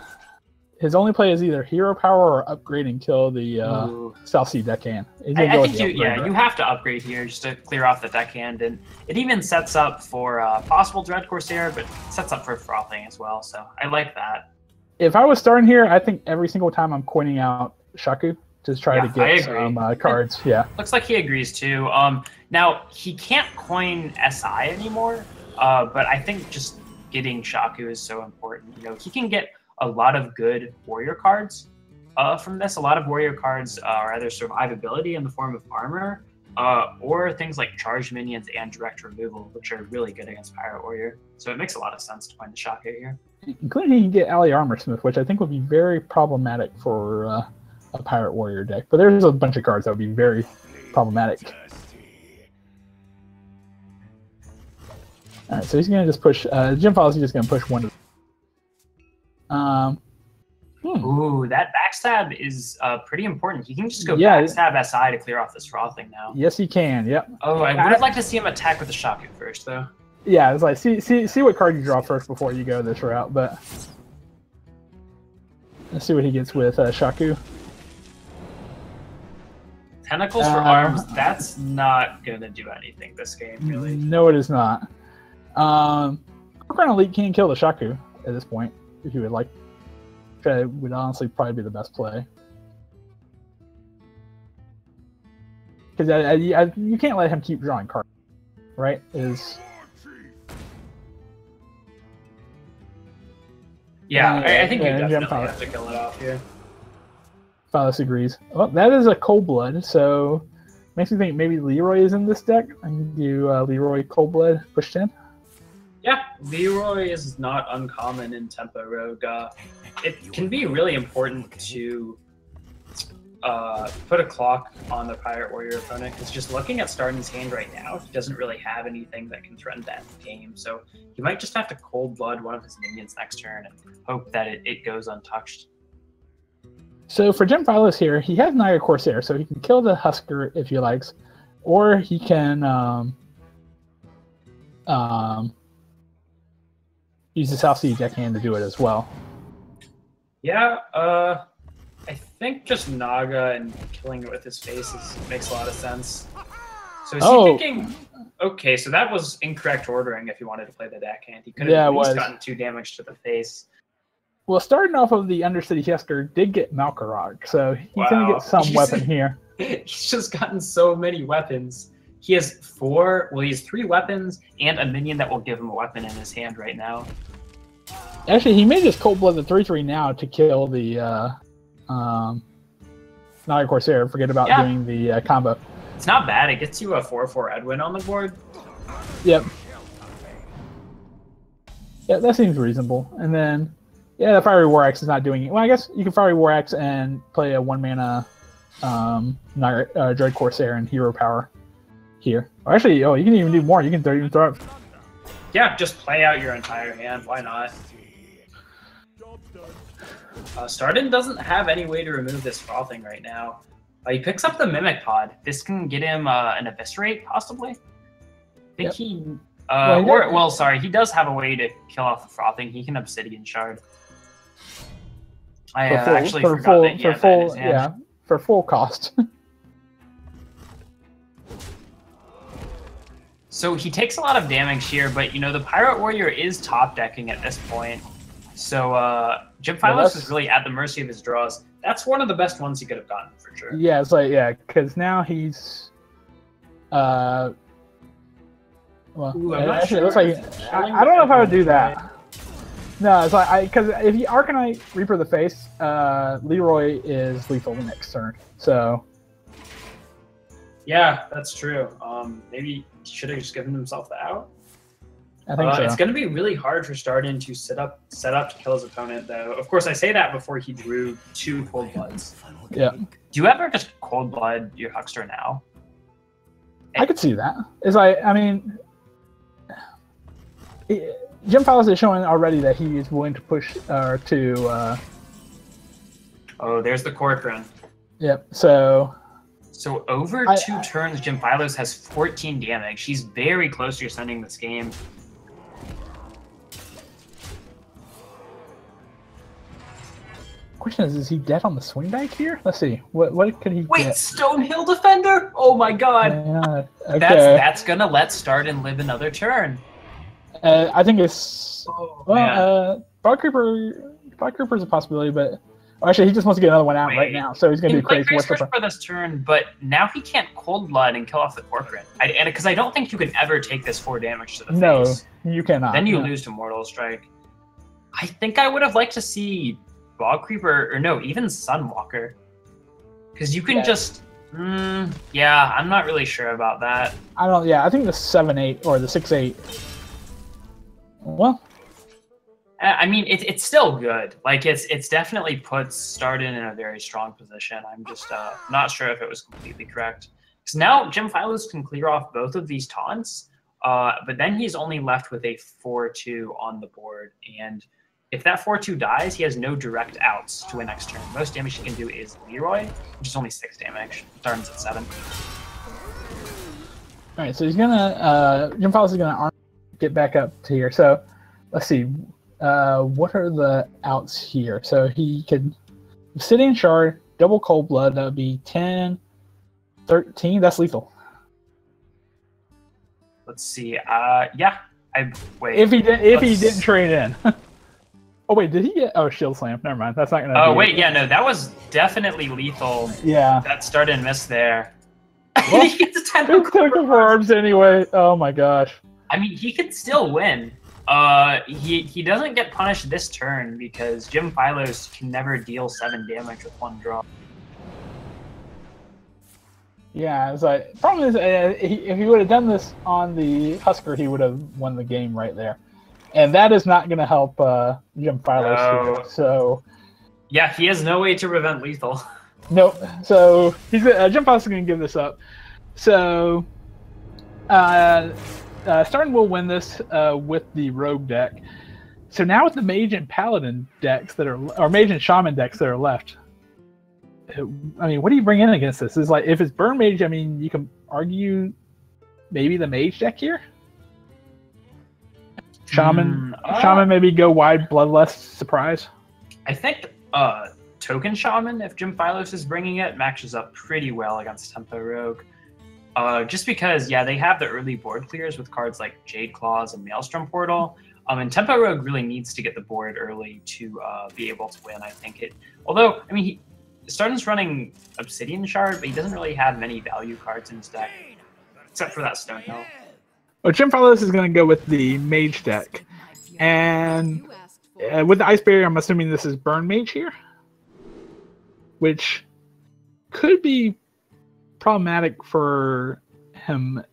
His only play is either hero power or upgrade and kill the South Sea deckhand. I think you have to upgrade here just to clear off the deckhand, and it even sets up for possible Dread Corsair, but sets up for frothing as well. So I like that. If I was starting here, I think every single time I'm coining out Shaku to try to get some cards. Yeah, looks like he agrees too. Now he can't coin SI anymore, but I think just getting Shaku is so important. You know, he can get a lot of good warrior cards from this. A lot of warrior cards are either survivability in the form of armor, or things like charged minions and direct removal, which are really good against Pirate Warrior. So it makes a lot of sense to find the Shaku here. Including he can get Ally Armorsmith, which I think would be very problematic for a Pirate Warrior deck. But there's a bunch of cards that would be very problematic. Alright, so he's going to just push... Jim Follows, he's just going to push 1 Ooh, that backstab is pretty important. He can just go backstab SI to clear off this frothing now. Yes, he can. Yep. Oh, I would have liked to see him attack with the Shaku first, though. Yeah, it's like see what card you draw first before you go this route. But let's see what he gets with Shaku. Tentacles for arms. That's not gonna do anything this game, really. No, it is not. Crown Elite can kill the Shaku at this point if you would like. Which would honestly probably be the best play. Because you can't let him keep drawing cards, right? I think you definitely have to kill it off here. Phallus agrees. Well, that is a Cold Blood, so makes me think maybe Leroy is in this deck. I can do Leroy Cold Blood push 10. Yeah, Leroy is not uncommon in Tempo Rogue. It can be really important to put a clock on the Pirate Warrior opponent, because just looking at Starden's hand right now, he doesn't really have anything that can threaten to end the game. So he might just have to Cold Blood one of his minions next turn and hope that it goes untouched. So for Jim Follows here, he has Niger Corsair, so he can kill the Husker if he likes, or he can use the South Sea deckhand to do it as well. Yeah, I think just Naga and killing it with his face makes a lot of sense. So is he thinking... Okay, so that was incorrect ordering if he wanted to play the deckhand. He could have at least gotten 2 damage to the face. Well, starting off of the Undercity Husker did get Malkarog, so he's going to get some weapon here. He's just gotten so many weapons. He has 3 weapons and a minion that will give him a weapon in his hand right now. Actually, he made this Cold Blood the 3/3 now to kill the Niger Corsair. Forget about doing the combo. It's not bad. It gets you a 4/4 Edwin on the board. Yep. Yeah, that seems reasonable. And then, yeah, the Fiery War Axe is not doing it. Well, I guess you can Fiery War Axe and play a 1-mana Dread Corsair and Hero Power here. Or actually, you can even do more. You can even throw it. Yeah, just play out your entire hand. Why not? Starden doesn't have any way to remove this frothing right now. He picks up the Mimic Pod. This can get him an Eviscerate, possibly. I think he... sorry, he does have a way to kill off the frothing. He can Obsidian Shard. I actually forgot that he had that in his hand. Yeah, for full cost. So he takes a lot of damage here, but the Pirate Warrior is top decking at this point. So Jim Phyllis is really at the mercy of his draws. That's one of the best ones he could have gotten for sure. Yeah, it's like because now he's well, actually, it looks like I don't know if I would do that. No, it's like because if you Arcanite Reaper the Face, Leroy is lethal the next turn. So yeah, that's true. Maybe he should have just given himself the out. I think so. It's going to be really hard for Starden to set up to kill his opponent, though. Of course, I say that before he drew 2 Cold Bloods. Yeah. Do you ever just Cold Blood your Huckster now? I could see that. It's like, I mean, Jim Fowles is showing already that he is willing to push to. Oh, there's the Corcoran. Yep. So over 2 turns, Jim Philos has 14 damage. He's very close to sending this game. Question is he dead on the swing back here? Let's see. What could he Wait, get? Stonehill Defender? Oh my god. Yeah, okay. That's gonna let Starden live another turn. I think it's Fog Creeper is a possibility, but actually he just wants to get another one out right now, so he's gonna do crazy for this turn, but now he can't Cold Blood and kill off the Corcoran. Because I don't think you can ever take this 4 damage to the face. No, you cannot. Then you lose to Mortal Strike. I think I would have liked to see Bog Creeper, or no, even Sunwalker. Because you can just... yeah, I'm not really sure about that. I think the 7-8 or the 6-8. Well... I mean, it's still good. Like, it's definitely puts Starden in a very strong position. I'm just not sure if it was completely correct. Because now Jim Philos can clear off both of these taunts, but then he's only left with a 4-2 on the board. And if that 4-2 dies, he has no direct outs to win next turn. Most damage he can do is Leroy, which is only 6 damage. Starden's at 7. All right, so he's gonna Jim Philos is gonna get back up to here. So let's see. What are the outs here? So he could Obsidian Shard, double Cold Blood, that would be 10, 13. That's lethal. Let's see. Yeah. Wait. If he didn't trade in. Oh wait, did he get? Oh, Shield Slam. Never mind. That's not gonna. Oh wait, yeah, no, that was definitely lethal. Yeah. That started and missed there. Well, he gets 10 for arms anyway. Oh my gosh. I mean, he could still win. He doesn't get punished this turn because Jim Philos can never deal 7 damage with 1 draw. Yeah, it's like problem is if he would have done this on the Husker, he would have won the game right there, and that is not going to help Jim Philos here. So yeah, he has no way to prevent lethal. Nope. So he's Jim Philos is going to give this up. So Starden will win this with the Rogue deck. So now with the Mage and Paladin decks that are, or Mage and Shaman decks that are left, I mean, what do you bring in against this? It's like, if it's Burn Mage, I mean, you can argue maybe the Mage deck here. Shaman maybe go wide, Bloodlust, Surprise. I think Token Shaman, if Jim Philos is bringing it, matches up pretty well against Tempo Rogue. Just because, yeah, they have the early board clears with cards like Jade Claws and Maelstrom Portal. And Tempo Rogue really needs to get the board early to be able to win, I think. Although, I mean, Starden's running Obsidian Shard, but he doesn't really have many value cards in his deck, except for that Stonehill. Well, Jim Philos is going to go with the Mage deck. And with the Ice Barrier, I'm assuming this is Burn Mage here, which could be problematic for him.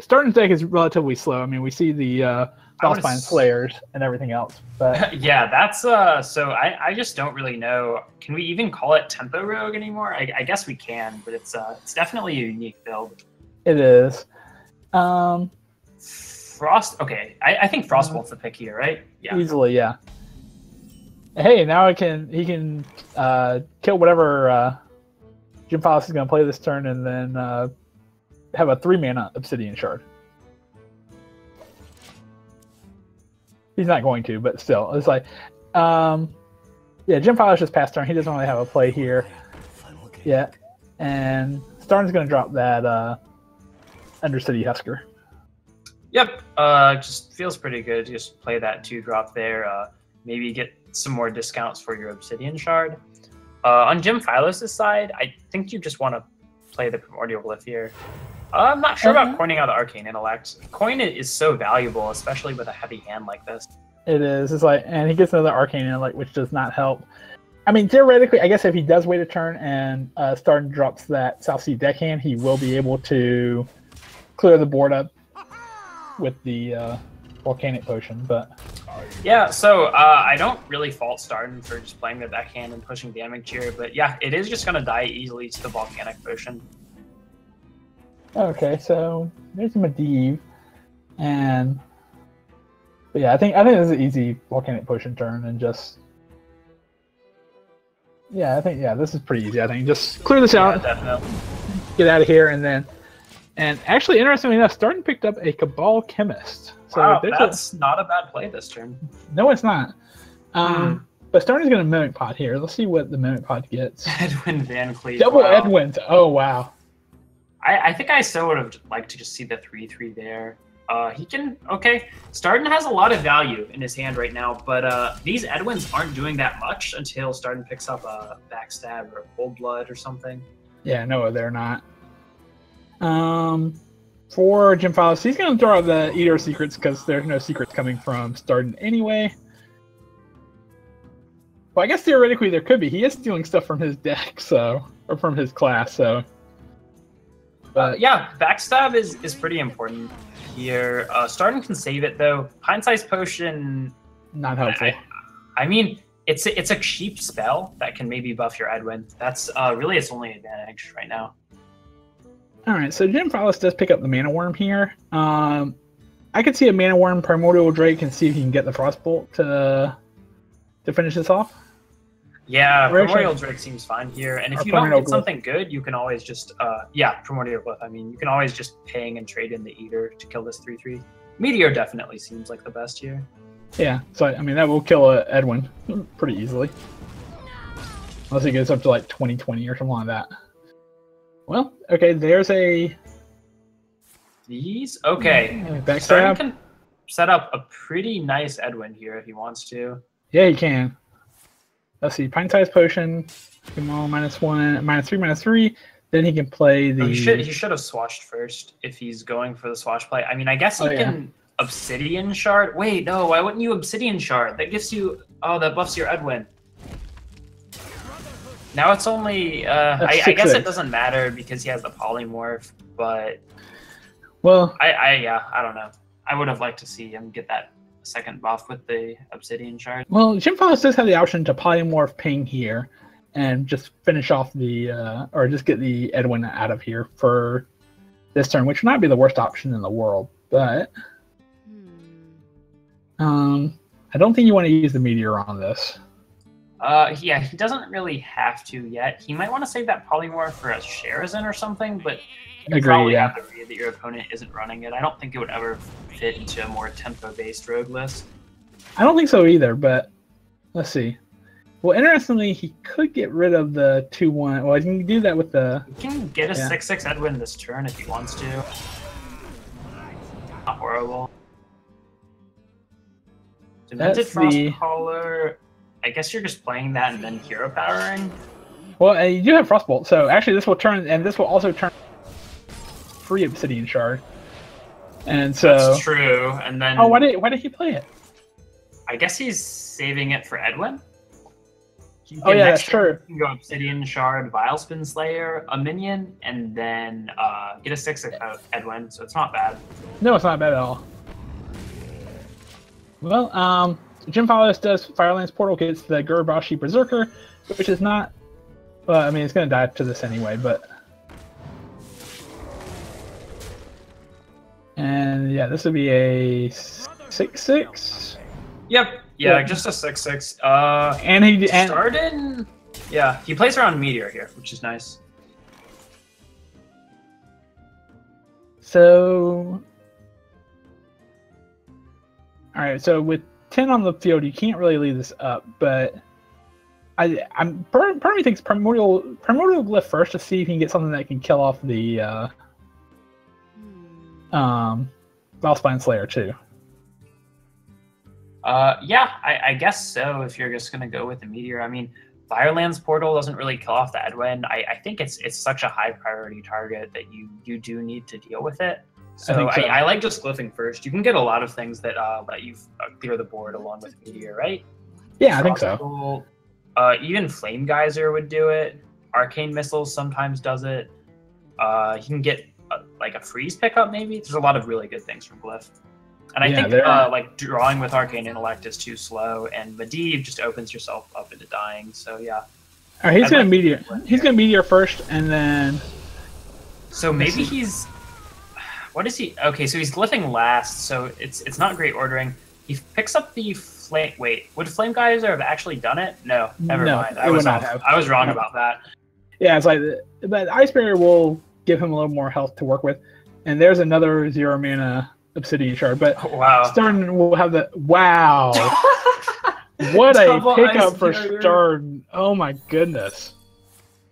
Starden's deck is relatively slow. I mean, we see the Frostbind Slayers and everything else. But yeah, that's so I just don't really know. Can we even call it Tempo Rogue anymore? I guess we can, but it's definitely a unique build. It is. Frost. Okay, I think Frostbolt's the pick here, right? Yeah, easily. Yeah. Hey, now he can kill whatever Jim Philos is going to play this turn, and then have a 3-mana Obsidian Shard. He's not going to, but still, it's like, yeah, Jim Philos just passed turn. He doesn't really have a play here. Yeah, and Starden's going to drop that Undercity Husker. Yep, just feels pretty good to just play that 2-drop there. Maybe get some more discounts for your Obsidian Shard. On Jim Philos' side, I think you just want to play the Primordial Glyph here. I'm not sure about coining out the Arcane Intellect. Coin it is so valuable, especially with a heavy hand like this. It is. It's like, and he gets another Arcane Intellect, which does not help. I mean, theoretically, I guess if he does wait a turn and Starden drops that South Sea deckhand, he will be able to clear the board up with the volcanic potion, but Yeah, so I don't really fault Starden for just playing the backhand and pushing damage here, but yeah, it is just gonna die easily to the volcanic potion. okay. So there's a Medivh, and but yeah, I think this is an easy volcanic potion turn, and just I think this is pretty easy. I think just clear this out, Definitely. get out of here, and then actually, interestingly enough, Starden picked up a Cabal Chemist. So Wow, that's not a bad play this turn. No, it's not. But Starden's going to Mimic Pod here. Let's see what the Mimic Pod gets. Edwin Van Cleef. Double wow. Edwins. Oh, wow. I think I still would have liked to just see the 3/3 there. He can, okay. Starden has a lot of value in his hand right now, but these Edwins aren't doing that much until Starden picks up a Backstab or a Cold Blood or something. Yeah, no, they're not. For Jim Follows, he's going to throw out the Eater of Secrets because there's no secrets coming from Starden anyway. Well, I guess theoretically there could be. He is stealing stuff from his deck, or from his class, so. But yeah, Backstab is pretty important here. Starden can save it though. Pint-sized Potion, not helpful. I mean, it's a cheap spell that can maybe buff your Edwin. That's really its only advantage right now. All right, so Jim Follows does pick up the Mana Worm here. I could see a Mana Worm Primordial Drake and see if he can get the Frostbolt to finish this off. Yeah, Primordial Drake seems fine here. And if you don't get something good, you can always just Primordial Glyph. I mean, you can always just ping and trade in the Eater to kill this 3/3. Meteor definitely seems like the best here. Yeah, so I mean that will kill Edwin pretty easily. Unless he gets up to like 20/20 or something like that. Well, okay, there's a... These? Okay. Backstab. Can set up a pretty nice Edwin here if he wants to. Yeah, he can. Let's see, Pint-sized Potion, come on, -1, -3, then he can play the... Oh, he should have swashed first if he's going for the swash play. I mean, I guess he can Obsidian Shard. Wait, no, why wouldn't you Obsidian Shard? That gives you... Oh, that buffs your Edwin. Now it's only, I guess it doesn't matter because he has the polymorph, but well, I don't know. I would have liked to see him get that second buff with the Obsidian Shard. Well, Jim Follows does have the option to polymorph ping here and just finish off the, or just get the Edwin out of here for this turn, which might be the worst option in the world, but I don't think you want to use the Meteor on this. Yeah, he doesn't really have to yet. He might want to save that polymorph for a Sharazin or something, but you probably have to read that your opponent isn't running it. I don't think it would ever fit into a more tempo-based rogue list. I don't think so either, but let's see. Well, interestingly, he could get rid of the 2/1. Well, he can do that with the... He can get a 6/6 Edwin this turn if he wants to. Not horrible. Demented Frostcaller... I guess you're just playing that and then hero powering. Well, you do have Frostbolt, so actually this will turn, and this will also turn free Obsidian Shard. And so that's true. And then why did he play it? I guess he's saving it for Edwin. Oh yeah, that's true. You can go Obsidian Shard, Vilespin Slayer, a minion, and then get a 6/6 out Edwin. So it's not bad. No, it's not bad at all. Well, Jim Follows does Firelands Portal, gets the Gurbashi Berserker, which is not... Well, I mean, it's going to die to this anyway, but... And yeah, this would be a 6/6. Yep. Yeah, just a 6/6. And he started... Yeah, he plays around Meteor here, which is nice. So... Alright, so with 10 on the field, you can't really leave this up, but part of me thinks Primordial Glyph first to see if you can get something that can kill off the Valspine Slayer too. Yeah, I guess so. If you're just gonna go with the Meteor, I mean, Firelands Portal doesn't really kill off the Edwin. I think it's such a high priority target that you do need to deal with it. So I like just glyphing first. You can get a lot of things that let you clear the board along with Meteor, right? Yeah, I think so. Even Flame Geyser would do it. Arcane Missiles sometimes does it. You can get like a freeze pickup maybe. There's a lot of really good things from Glyph. And I Yeah, think like drawing with Arcane Intellect is too slow, and Medivh just opens yourself up into dying. So yeah. All right, he's I'd gonna like meteor. He's here. gonna meteor first, and then. So maybe he's. What is he? Okay, so he's glyphing last, so it's not great ordering. He picks up the flame. Wait, would Flame Geyser have actually done it? No, never mind. it would not have. I was wrong about that. Yeah, it's like, but Ice Barrier will give him a little more health to work with, and there's another 0 mana Obsidian Shard. But Wow, Starden will have the wow. What a pickup for Starden! Oh my goodness.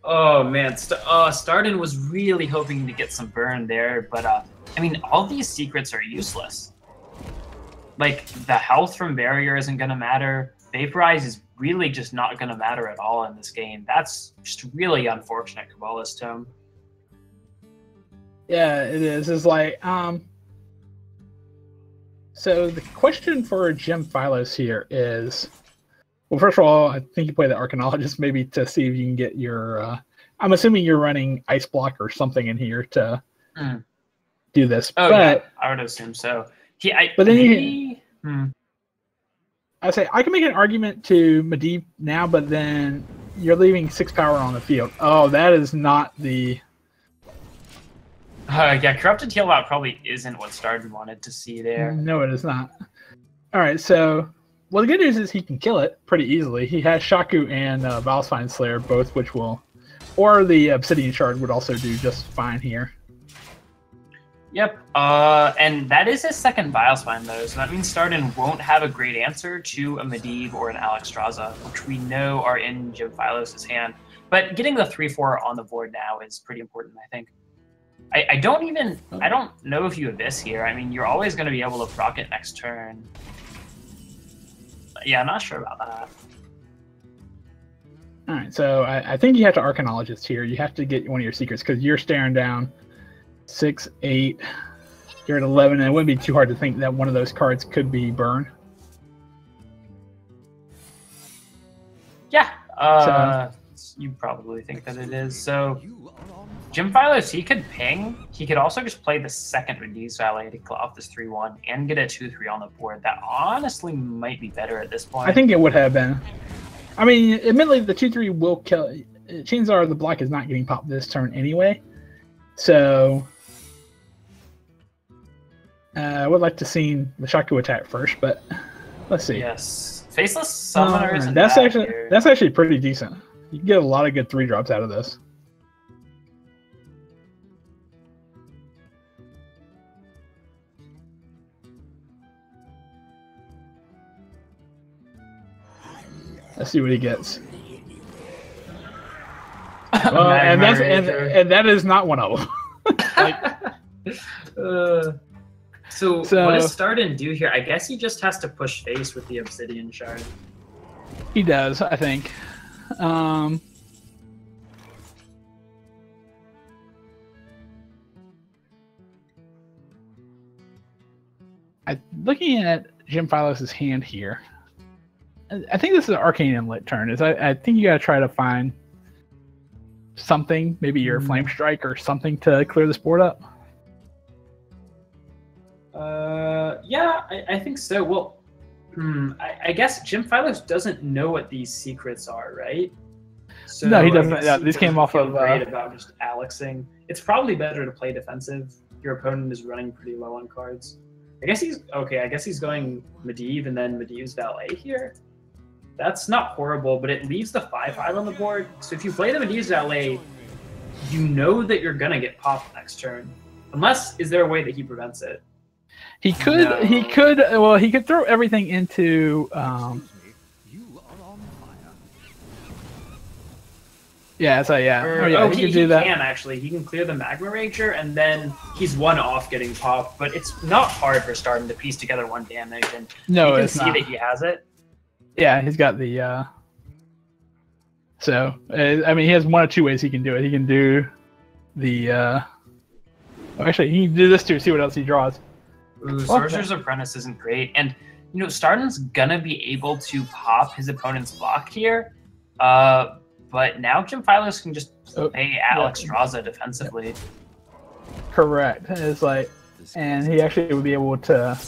Oh man, Starden was really hoping to get some burn there, but I mean, all these secrets are useless. Like, the health from Barrier isn't going to matter. Vaporize is really just not going to matter at all in this game. That's just really unfortunate, Kabbalah's Tome. Yeah, it is. It's like, so the question for Jim Phylos here is, well, first of all, I think you play the Arcanologist maybe to see if you can get your, I'm assuming you're running Ice Block or something in here to do this. Oh, but, yeah, I would assume so. But then I say I can make an argument to Medivh now, but then you're leaving 6 power on the field. Oh, that is not the. Yeah, Corrupted Heal Out probably isn't what Starden wanted to see there. No, it is not. All right, so well, the good news is he can kill it pretty easily. He has Shaku and Valspine Slayer, both which will, or the Obsidian Shard would also do just fine here. Yep, and that is his second Vilespine, though, so that means Starden won't have a great answer to a Medivh or an Alexstrasza, which we know are in Jim Phylos' hand. But getting the 3-4 on the board now is pretty important, I think. I don't know if you Abyss here. I mean, you're always going to be able to proc it next turn. But yeah, I'm not sure about that. All right, so I think you have to Arcanologist here. You have to get one of your secrets, because you're staring down 6, 8. You're at 11, and it wouldn't be too hard to think that one of those cards could be burn. Yeah, you probably think that it is. So Jim Phylos, he could ping. He could also just play the second Medivh Valet to claw off this 3-1 and get a 2-3 on the board. That honestly might be better at this point. I think it would have been. I mean, admittedly, the 2-3 will kill. Chances are the block is not getting popped this turn anyway. So I would like to see the Shaku attack first, but let's see. Yes, Faceless Summoners. That's actually pretty decent. You can get a lot of good 3-drops out of this. Let's see what he gets. And that is not one of them. So what does Starden do here? I guess he just has to push face with the Obsidian Shard. He does, I think. Looking at Jim Phylos' hand here, I think this is an Arcane Inlet turn. I think you gotta try to find something, maybe your Flame Strike or something to clear this board up. Yeah, I think so. Well, I guess Jim Phylos doesn't know what these secrets are, right? So no, he doesn't. Yeah, these came off of great about just Alexing. It's probably better to play defensive. Your opponent is running pretty low on cards. I guess he's okay. I guess he's going Medivh and then Medivh's Valet here. That's not horrible, but it leaves the 5-5 on the board. So if you play the Medivh's Valet, you know that you're gonna get popped next turn. Unless, is there a way that he prevents it? He could. No. He could. Well, he could throw everything into. Yeah. So yeah. He could do that. He can actually. He can clear the Magma Rager, and then he's one off getting popped. But it's not hard for Starden to piece together 1 damage, and you can see that he has it. Yeah, he's got the. So I mean, he has 1 of 2 ways he can do it. He can do the. Actually, he can do this too. See what else he draws. Ooh, Sorcerer's Apprentice isn't great, and you know Starden's gonna be able to pop his opponent's block here, but now Jim Phylos can just play Alexstrasza defensively. Correct. It's like, and he actually would be able to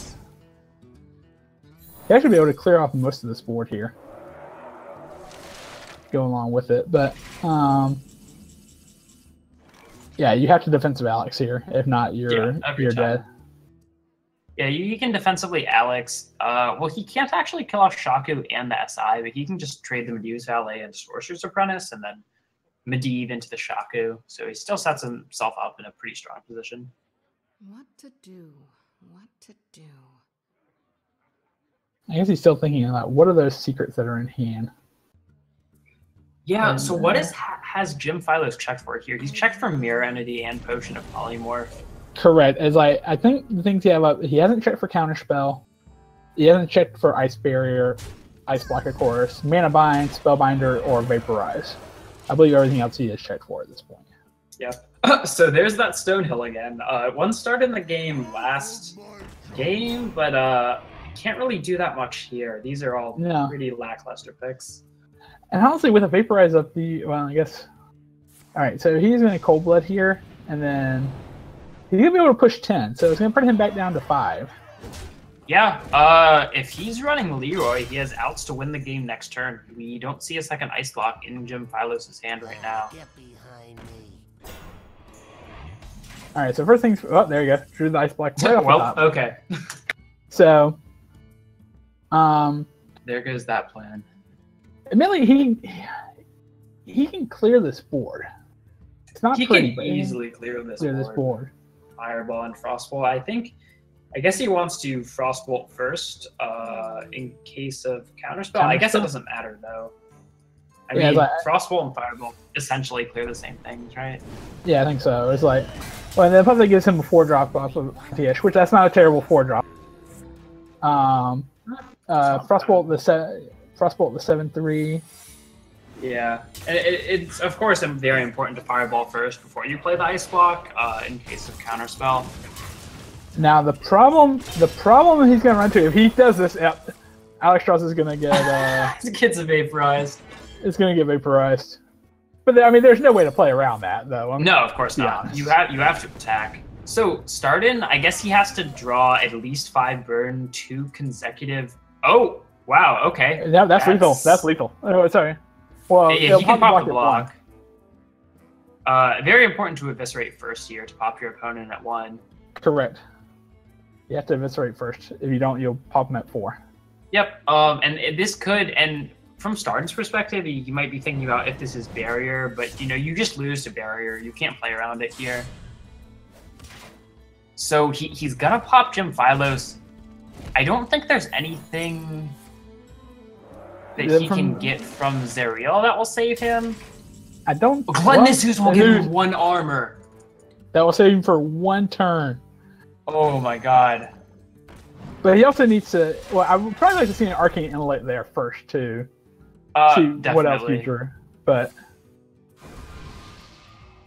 He actually be able to clear off most of this board here. Go along with it, but yeah, you have to defensive Alex here. If not, you're dead. Yeah, you can defensively Alex. Well, he can't actually kill off Shaku and the SI, but he can just trade the Medu's Valet and Sorcerer's Apprentice, and then Medivh into the Shaku. So he still sets himself up in a pretty strong position. What to do? What to do? I guess he's still thinking about what are those secrets that are in hand. Yeah, so what has Jim Phylos checked for here? He's checked for Mirror Entity and Potion of Polymorph. Correct. As I think the things he have up, he hasn't checked for Counterspell. He hasn't checked for Ice Barrier, Ice Block, of course, Mana Bind, Spellbinder, or Vaporize. I believe everything else he has checked for at this point. Yep. So there's that Stonehill again. One started in the game last game, but can't really do that much here. These are all pretty lackluster picks. And honestly, with a Vaporize up the, well, I guess. All right, so he's going to Cold Blood here, and then he's going to be able to push 10, so it's going to put him back down to 5. Yeah, if he's running Leroy, he has outs to win the game next turn. We don't see a second Ice Block in Jim Phylos' hand right now. Get behind me. All right, so first things, oh, there you go. Drew the Ice Block right off the top. Okay. So, there goes that plan. admittedly, he can clear this board. It's not pretty, but easily clear this board. Fireball and Frostbolt. I guess he wants to Frostbolt first, in case of Counterspell. I guess it doesn't matter though. I mean, Frostbolt and Firebolt essentially clear the same things, right? Yeah, I think so. It's like, well, and then plus it gives him a 4-drop off of TH, which that's not a terrible 4-drop. Frostbolt the 7/3. Yeah, it's of course very important to Fireball first before you play the Ice Block, in case of Counterspell. Now the problem he's gonna run into if he does this, Alex Strauss is gonna get the kid's vaporized. It's gonna get vaporized. But I mean, there's no way to play around that though. No, of course not. You have to attack. So Starden, I guess he has to draw at least 5 burn, 2 consecutive. Oh wow, okay. Yeah, that's lethal. That's lethal. Oh, sorry. Well, yeah, he can pop the block. Very important to eviscerate first here to pop your opponent at 1. Correct. You have to eviscerate first. If you don't, you'll pop him at 4. Yep. And this could, and from Starden's perspective, you might be thinking about if this is barrier, but you just lose to barrier. You can't play around it here. So he's gonna pop Jim Phylos. I don't think there's anything that he can get from Zerial that will save him. I don't. Glennissus will give him 1 armor. That will save him for 1 turn. Oh my god. But he also needs to. Well, I would probably like to see an Arcane Inlet there first too. See definitely. What else he drew. But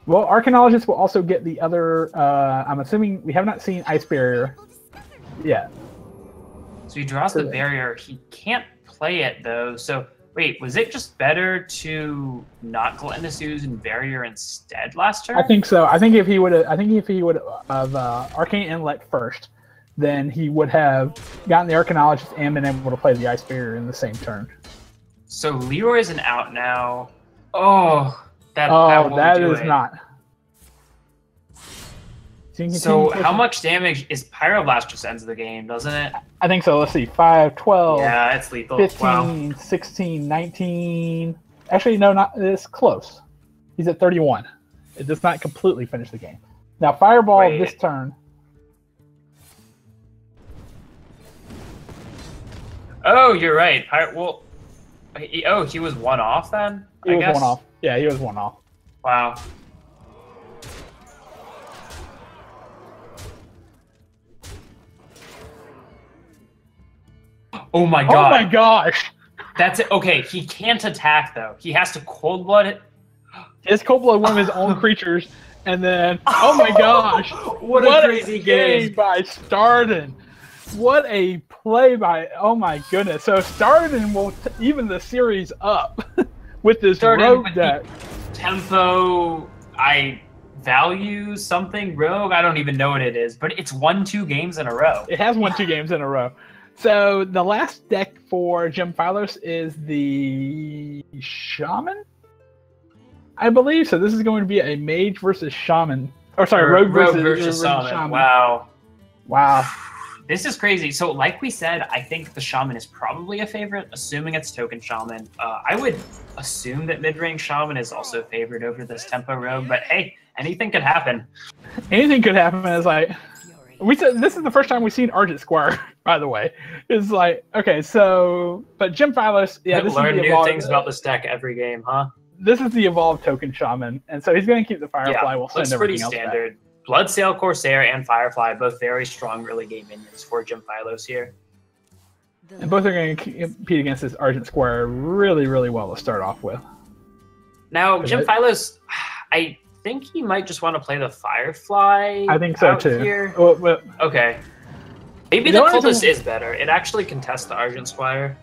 well, Arcanologist will also get the other. I'm assuming we have not seen Ice Barrier yet. So he draws the barrier. He can't play it though. So wait, was it just better to not Glennissus and barrier instead last turn? I think so. I think if he would have Arcane Inlet first, then he would have gotten the Arcanologist and been able to play the Ice Barrier in the same turn. So Leroy isn't out now. Oh, that is not. So how much damage is Pyroblast just ends the game, doesn't it? I think so. Let's see. 5, 12. Yeah, it's lethal. 15, 16, 19. Actually, no, not this close. He's at 31. It does not completely finish the game. Now, Fireball this turn. Oh, you're right. Well, he was 1 off then? He was 1 off. Yeah, he was 1 off. Wow. Oh my god. Oh my gosh. That's it. Okay, he can't attack though. He has to Cold Blood it. He has Cold Blood one of his own creatures, and then oh my gosh. What a crazy game by Starden. What a play by oh my goodness. So Starden will even the series up with this rogue deck. Tempo, I value something rogue. I don't even know what it is, but it's won 2 games in a row. It has won 2 games in a row. So the last deck for Jim Phylos is the Shaman, I believe. So this is going to be a Mage versus Shaman. Or sorry, Rogue versus Shaman. Wow. Wow. This is crazy. So like we said, I think the Shaman is probably a favorite, assuming it's Token Shaman. I would assume that mid-range Shaman is also favored over this Tempo Rogue, but hey, anything could happen. Anything could happen. Is like, we said this is the first time we've seen Argent Squire, by the way. It's like, okay, so, but Jim Phylos, yeah, this learn is the new things about this deck every game, huh? This is the evolved Token Shaman, and so he's going to keep the Firefly. Yeah, We'll send looks pretty everything else standard. back. Bloodsail, Corsair, and Firefly, both very strong early game minions for Jim Phylos here. And both are going to compete against this Argent Squire really, really well to start off with. Now, Jim Phylos, I think he might just want to play the Firefly. I think so too. Here. Well, okay. Maybe the Cultist is better. It actually contests the Argent Squire.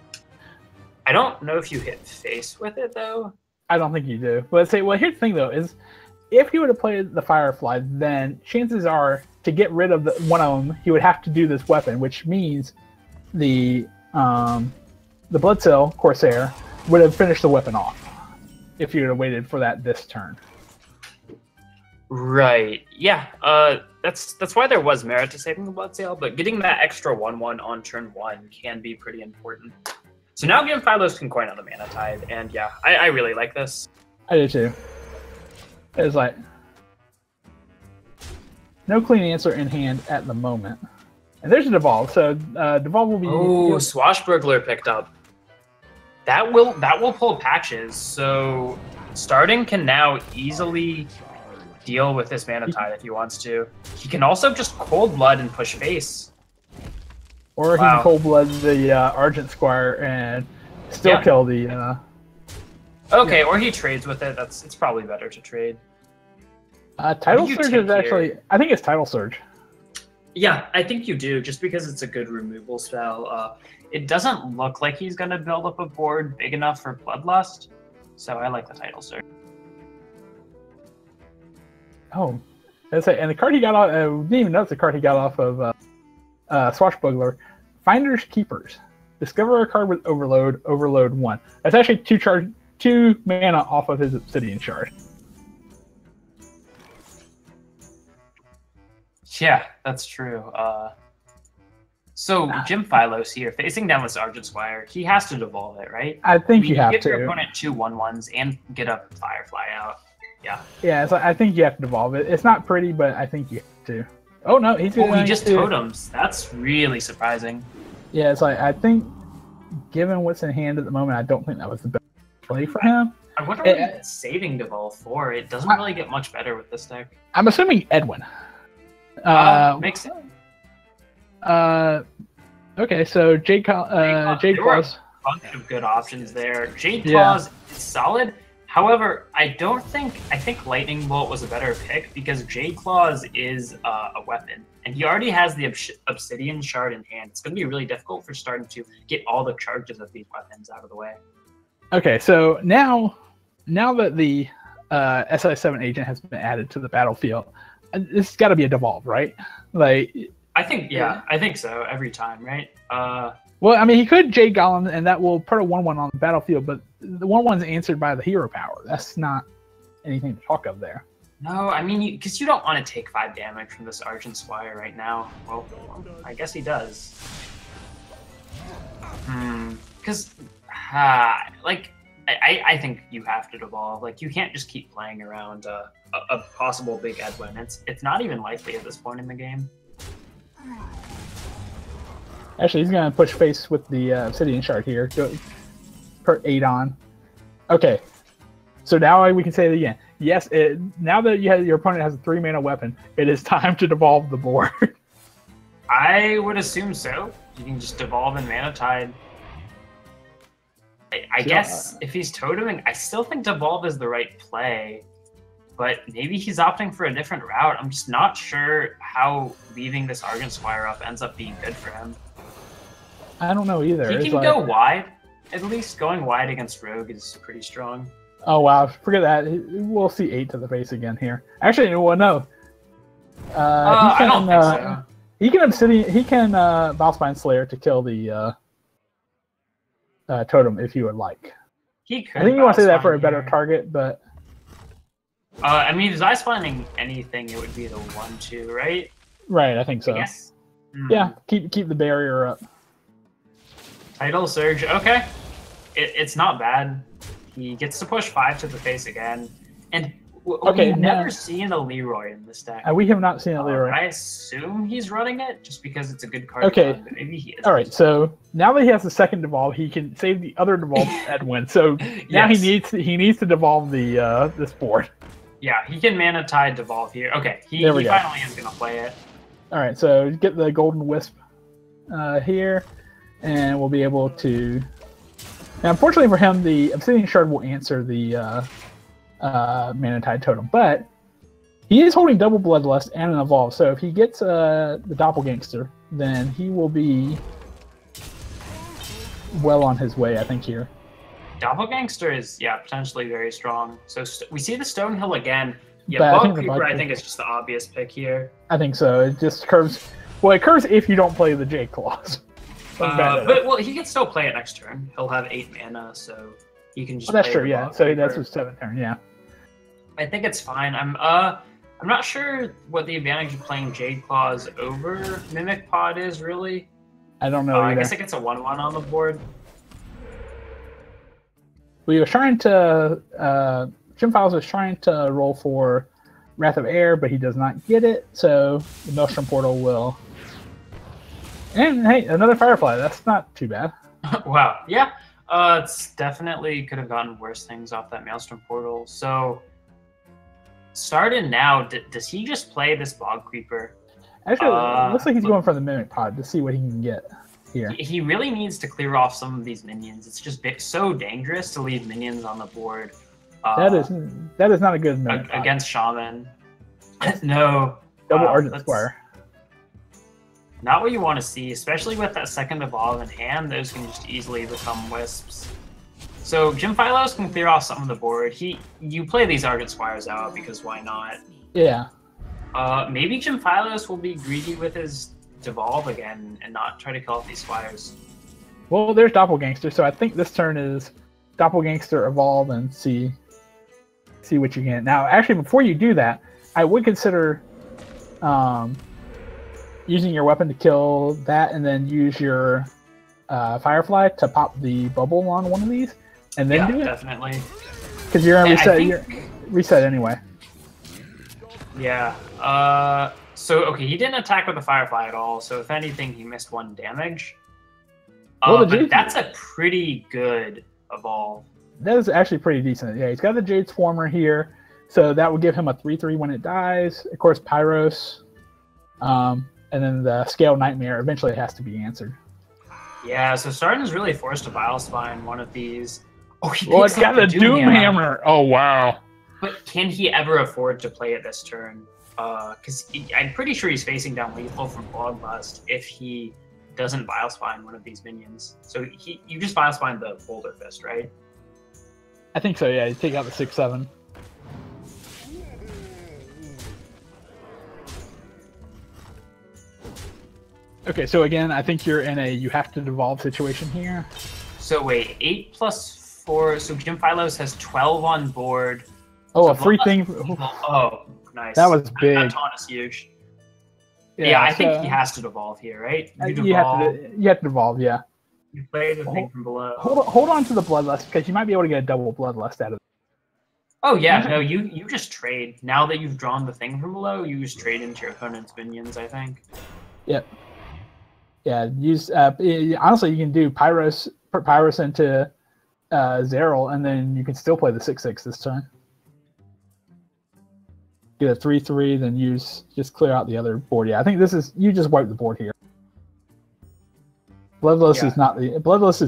I don't know if you hit face with it, though. I don't think you do. But here's the thing, though, is if he would have played the Firefly, then chances are to get rid of one of them, he would have to do this weapon, which means the Bloodsail Corsair would have finished the weapon off if you would have waited for that this turn. Right. Yeah. That's why there was merit to saving the Bloodsail, but getting that extra 1/1 on turn 1 can be pretty important. So now Jim Phylos can coin on the Mana Tide, and yeah, I really like this. I do too. It's like no clean answer in hand at the moment. And there's a Devolve, so Devolve will be. Oh, Swashbuckler picked up. That will pull patches. So starting can now easily deal with this Mana Tide if he wants to. He can also just Cold Blood and push face. Or he can Cold Blood the Argent Squire and still kill the. Okay, or he trades with it. It's probably better to trade. Tidal Surge is actually. I think it's Tidal Surge. Yeah, I think you do, just because it's a good removal spell. It doesn't look like he's going to build up a board big enough for Bloodlust, so I like the Tidal Surge. Oh, and the card he got off. Didn't even notice the card he got off of Swashbuckler. Finders Keepers. Discover a card with Overload. Overload 1. That's actually 2 mana off of his Obsidian Shard. Yeah, that's true. So Jim Phylos here, facing down with Argent Squire, he has to devolve it, right? I think you have to. Give your opponent 2 1/1s and get a Firefly out. Yeah. Yeah, so I think you have to devolve it. It's not pretty, but I think you have to. Oh no, he just totems. That's really surprising. Yeah, it's like I think, given what's in hand at the moment, I don't think that was the best play for him. I wonder what he's saving Devolve for. It doesn't really get much better with this deck. I'm assuming Edwin. Makes sense. Okay, so Jade Claws. There were a bunch of good options there. Jade Claws is solid. However, I think Lightning Bolt was a better pick because Jade Claws is a weapon, and he already has the Obsidian Shard in hand. It's going to be really difficult for starting to get all the charges of these weapons out of the way. Okay, so now that the SI7 agent has been added to the battlefield, this has got to be a devolve, right? Like, I think so every time, right? Well, I mean, he could Jade Golem, and that will put a 1/1 on the battlefield, but the 1/1's answered by the hero power. That's not anything to talk of there. No, I mean, because you don't want to take 5 damage from this Argent Squire right now. Well, I guess he does. Because, I think you have to devolve. Like, you can't just keep playing around a possible big Edwin. It's not even likely at this point in the game. Actually, he's going to push face with the Obsidian Shard here. Per 8 on. Okay. So now we can say it again. Yes, now that your opponent has a 3-mana weapon, it is time to devolve the board. I would assume so. You can just devolve in Mana Tide. I guess if he's toteming, I still think devolve is the right play. But maybe he's opting for a different route. I'm just not sure how leaving this Argent Squire up ends up being good for him. I don't know either. He can go wide. At least going wide against Rogue is pretty strong. Oh, wow. Forget that. We'll see 8 to the face again here. Actually, well, no. I don't think so. He can Obsidian. He can Valspine Slayer to kill the totem if you would like. He could. I think you want to say that for a Valspine better here. target, but I mean, if I spawning anything, it would be the 1/2, right? right, I think so. Yes. Yeah, keep the barrier up. Tidal Surge. Okay. It's not bad. He gets to push 5 to the face again. And Okay, we've now- never seen a Leroy in this deck. We have not seen it, Leroy. I assume he's running it just because it's a good card. Okay. to run, but maybe he is. All right, so now that he has the second devolve, he can save the other devolve at win. So now Yes. he needs to devolve the this board. Yeah, he can Mana Tide devolve here. Okay, he There we go. finally is going to play it. All right, so get the golden wisp here, and we'll be able to. Now, unfortunately for him, the Obsidian Shard will answer the Mana Tide totem, but he is holding double Bloodlust and an evolve. So if he gets the Doppelgangster, then he will be well on his way, I think, here. Doppelgangster is, potentially very strong. So we see the Stonehill again. Yeah, But I Bug think the Creeper, Bug I Creeper- think, is just the obvious pick here. I think so. It just curves. Well, it curves if you don't play the Jade Claws. But he can still play it next turn. He'll have 8 mana, so he can just. Well, that's play true. the Yeah. Bug So Creeper. that's his 7th turn. Yeah. I think it's fine. I'm not sure what the advantage of playing Jade Claws over Mimic Pod is really. I don't know. I either. guess it gets a 1/1 on the board. We were trying to. Jim Files was trying to roll for Wrath of Air, but he does not get it. So the Maelstrom Portal will. And hey, another Firefly. That's not too bad. Wow. Yeah. It's definitely could have gotten worse things off that Maelstrom Portal. So, starting now, does he just play this Bog Creeper? Actually, it looks like he's going for the Mimic Pod to see what he can get here. He really needs to clear off some of these minions. It's just so dangerous to leave minions on the board. That is not a good Mimic Pod. Against Shaman. No. Double Argent that's Squire. Not what you want to see, especially with that second evolve in hand. Those can just easily become wisps. So Jim Philos can clear off some of the board. You play these Argent Squires out because why not? Yeah. Maybe Jim Philos will be greedy with his devolve again and not try to kill off these Squires. Well, there's Doppelgangster, so I think this turn is Doppelgangster evolve and see what you get. Now, actually, before you do that, I would consider using your weapon to kill that, and then use your Firefly to pop the bubble on one of these, and then do it. Definitely. Because you're gonna reset. think- Reset anyway. Yeah. So okay, he didn't attack with the Firefly at all. So if anything, he missed 1 damage. Well, the But Jade- that's a pretty good evolve. That is actually pretty decent. Yeah, he's got the Jade Swarmer here, so that would give him a 3/3 when it dies. Of course, Pyros, and then the Scale Nightmare. Eventually, it has to be answered. Yeah, so Starden's really forced to Bilespine one of these. Oh, he Well, picks it's got up the Doom Hammer. Oh wow! But can he ever afford to play it this turn? Because I'm pretty sure he's facing down lethal from Bloodlust if he doesn't Bilespine one of these minions. So you just Bilespine the Boulder Fist, right? I think so. Yeah, you take out the 6/7. Okay, so again, I think you're in a you have to devolve situation here. So wait, 8 + 4. So Jim Philos has 12 on board. Oh, So a free thing. Oh, nice. That was big. That taunt is huge. Yeah, I think so- he has to devolve here, right? you devolve, have to devolve. Yeah. you play the thing from below. Hold on to the Bloodlust because you might be able to get a double Bloodlust out of it. Oh yeah, no, you just trade. Now that you've drawn the thing from below, you just trade into your opponent's minions, I think. Yep. Yeah. Use honestly, you can do Pyros into Zeril, and then you can still play the 6/6 this turn. Get a 3/3, then just clear out the other board. Yeah, I think you just wipe the board here. Bloodlust is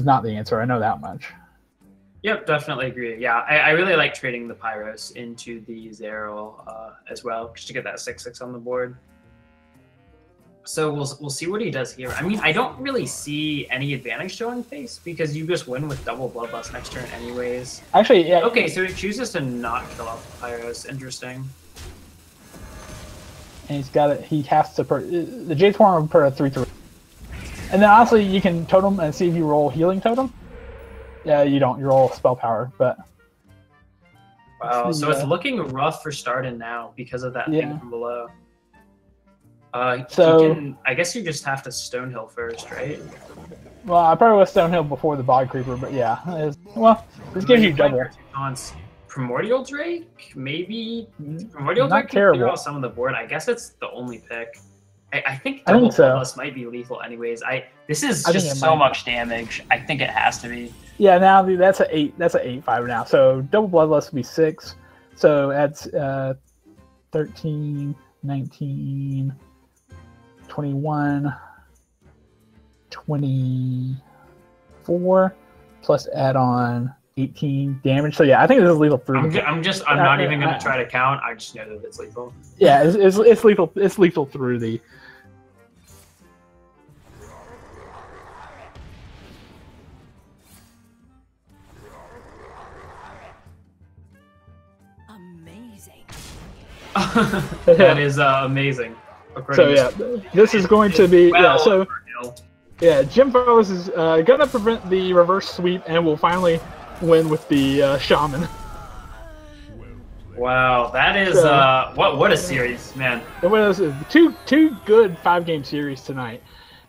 not the answer. I know that much. Yep, definitely agree. Yeah, I really like trading the Pyros into the Zeril as well, just to get that 6/6 on the board. So we'll see what he does here. I mean, I don't really see any advantage to him face because you just win with double Bloodlust next turn anyways. Actually, yeah. Okay, so he chooses to not kill off the Pyros. Interesting. and he's got it. He has to put the Jade Swarm will put a 3/3, and then honestly, you can totem and see if you roll healing totem. Yeah, you don't. You roll spell power, but Wow, so it's looking rough for Starden now because of that thing from below. So I guess you just have to Stonehill first, right? Well, I probably was Stonehill before the Bog Creeper, but yeah. Well, this gives you double. Primordial Drake, maybe. Primordial Not Drake can terrible. clear out some of the board. I guess it's the only pick. I think I double think so. Bloodlust might be lethal anyways. This is just so much damage. I think it has to be. Yeah, now that's an 8. That's an 8/5 now. So double Bloodlust would be 6. So that's 13, 19, 21, 24 plus add on 18 damage. So yeah, I think this is lethal through. I'm not even gonna try to count. I just know that it's lethal. Yeah, it's lethal. It's lethal through the. Amazing. That is amazing. So yeah, this is going to be Jim Fellows is gonna prevent the reverse sweep and will finally win with the shaman. Wow, that is what a series, man. It was two good 5-game series tonight.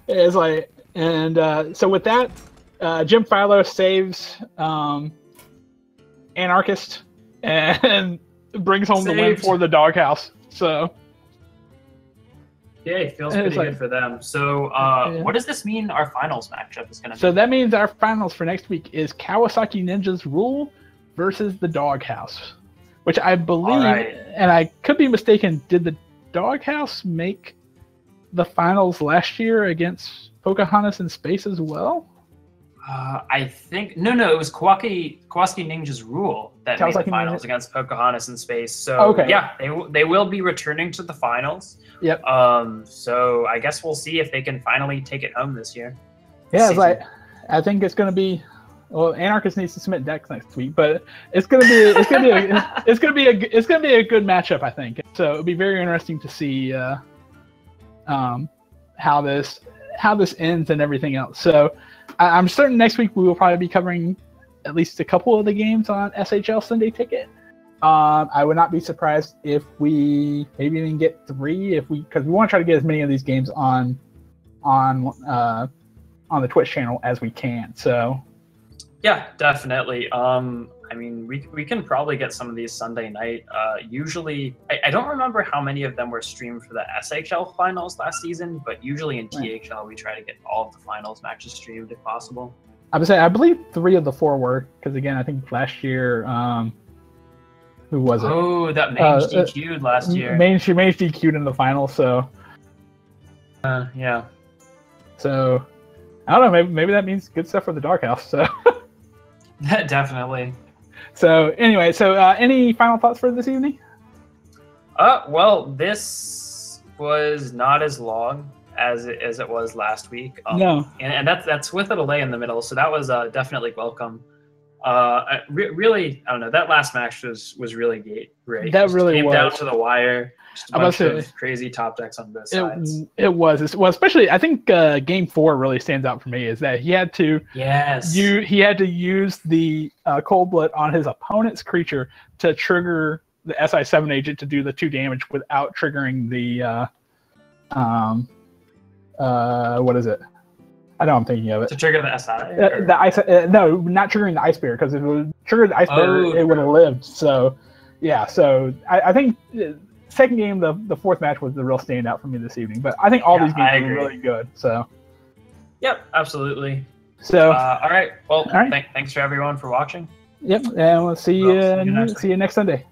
It's like, and so with that, Jim Philo saves Anarchist and brings home the win for the Doghouse. So. Yeah, it feels pretty good for them. So, what does this mean our finals matchup is going to be? So that means our finals for next week is Kawasaki Ninja's Rule versus the Doghouse, which I believe, and I could be mistaken, did the Doghouse make the finals last year against Pocahontas in Space as well? I think no, it was Kawasaki Ninja's Rule that made the finals against Pocahontas in Space. So yeah, they will be returning to the finals. Yep. So I guess we'll see if they can finally take it home this year. Yeah, it's like I think it's going to be. Well, Anarchist needs to submit decks next week, but it's going to be a good matchup, I think. So it'll be very interesting to see how this ends and everything else. So. I'm certain next week we will probably be covering at least a couple of the games on SHL Sunday Ticket. I would not be surprised if we maybe even get 3 because we want to try to get as many of these games on the Twitch channel as we can. So yeah, definitely. I mean, we can probably get some of these Sunday night. Usually, I don't remember how many of them were streamed for the SHL finals last season, but usually in THL we try to get all of the finals matches streamed if possible. I would say I believe 3 of the 4 were, because again, I think last year, who was it? Oh, that Mange DQ'd last year. Mange DQ'd in the final, so. Yeah. So, I don't know. Maybe that means good stuff for the Doghouse. So. Definitely. So anyway, any final thoughts for this evening? Well, this was not as long as it was last week. No, and that's with a delay in the middle, so that was definitely welcome. Really, I don't know. That last match was really great. That really came was. Down to the wire. Just a bunch of crazy top decks on both sides. It was. Well, especially I think Game 4 really stands out for me is that he had to he had to use the Cold Blood on his opponent's creature to trigger the SI7 agent to do the 2 damage without triggering the what is it? I know I'm thinking of it. To trigger the SI? The ice, no, not triggering the Ice Bear, because if it would trigger the Ice Bear, it would have lived. So, yeah, so I think second game, the 4th match was the real standout for me this evening. But I think all these games were really good. So. Yep, absolutely. So. All right. Well, thanks for everyone for watching. Yep, and we'll see you next Sunday.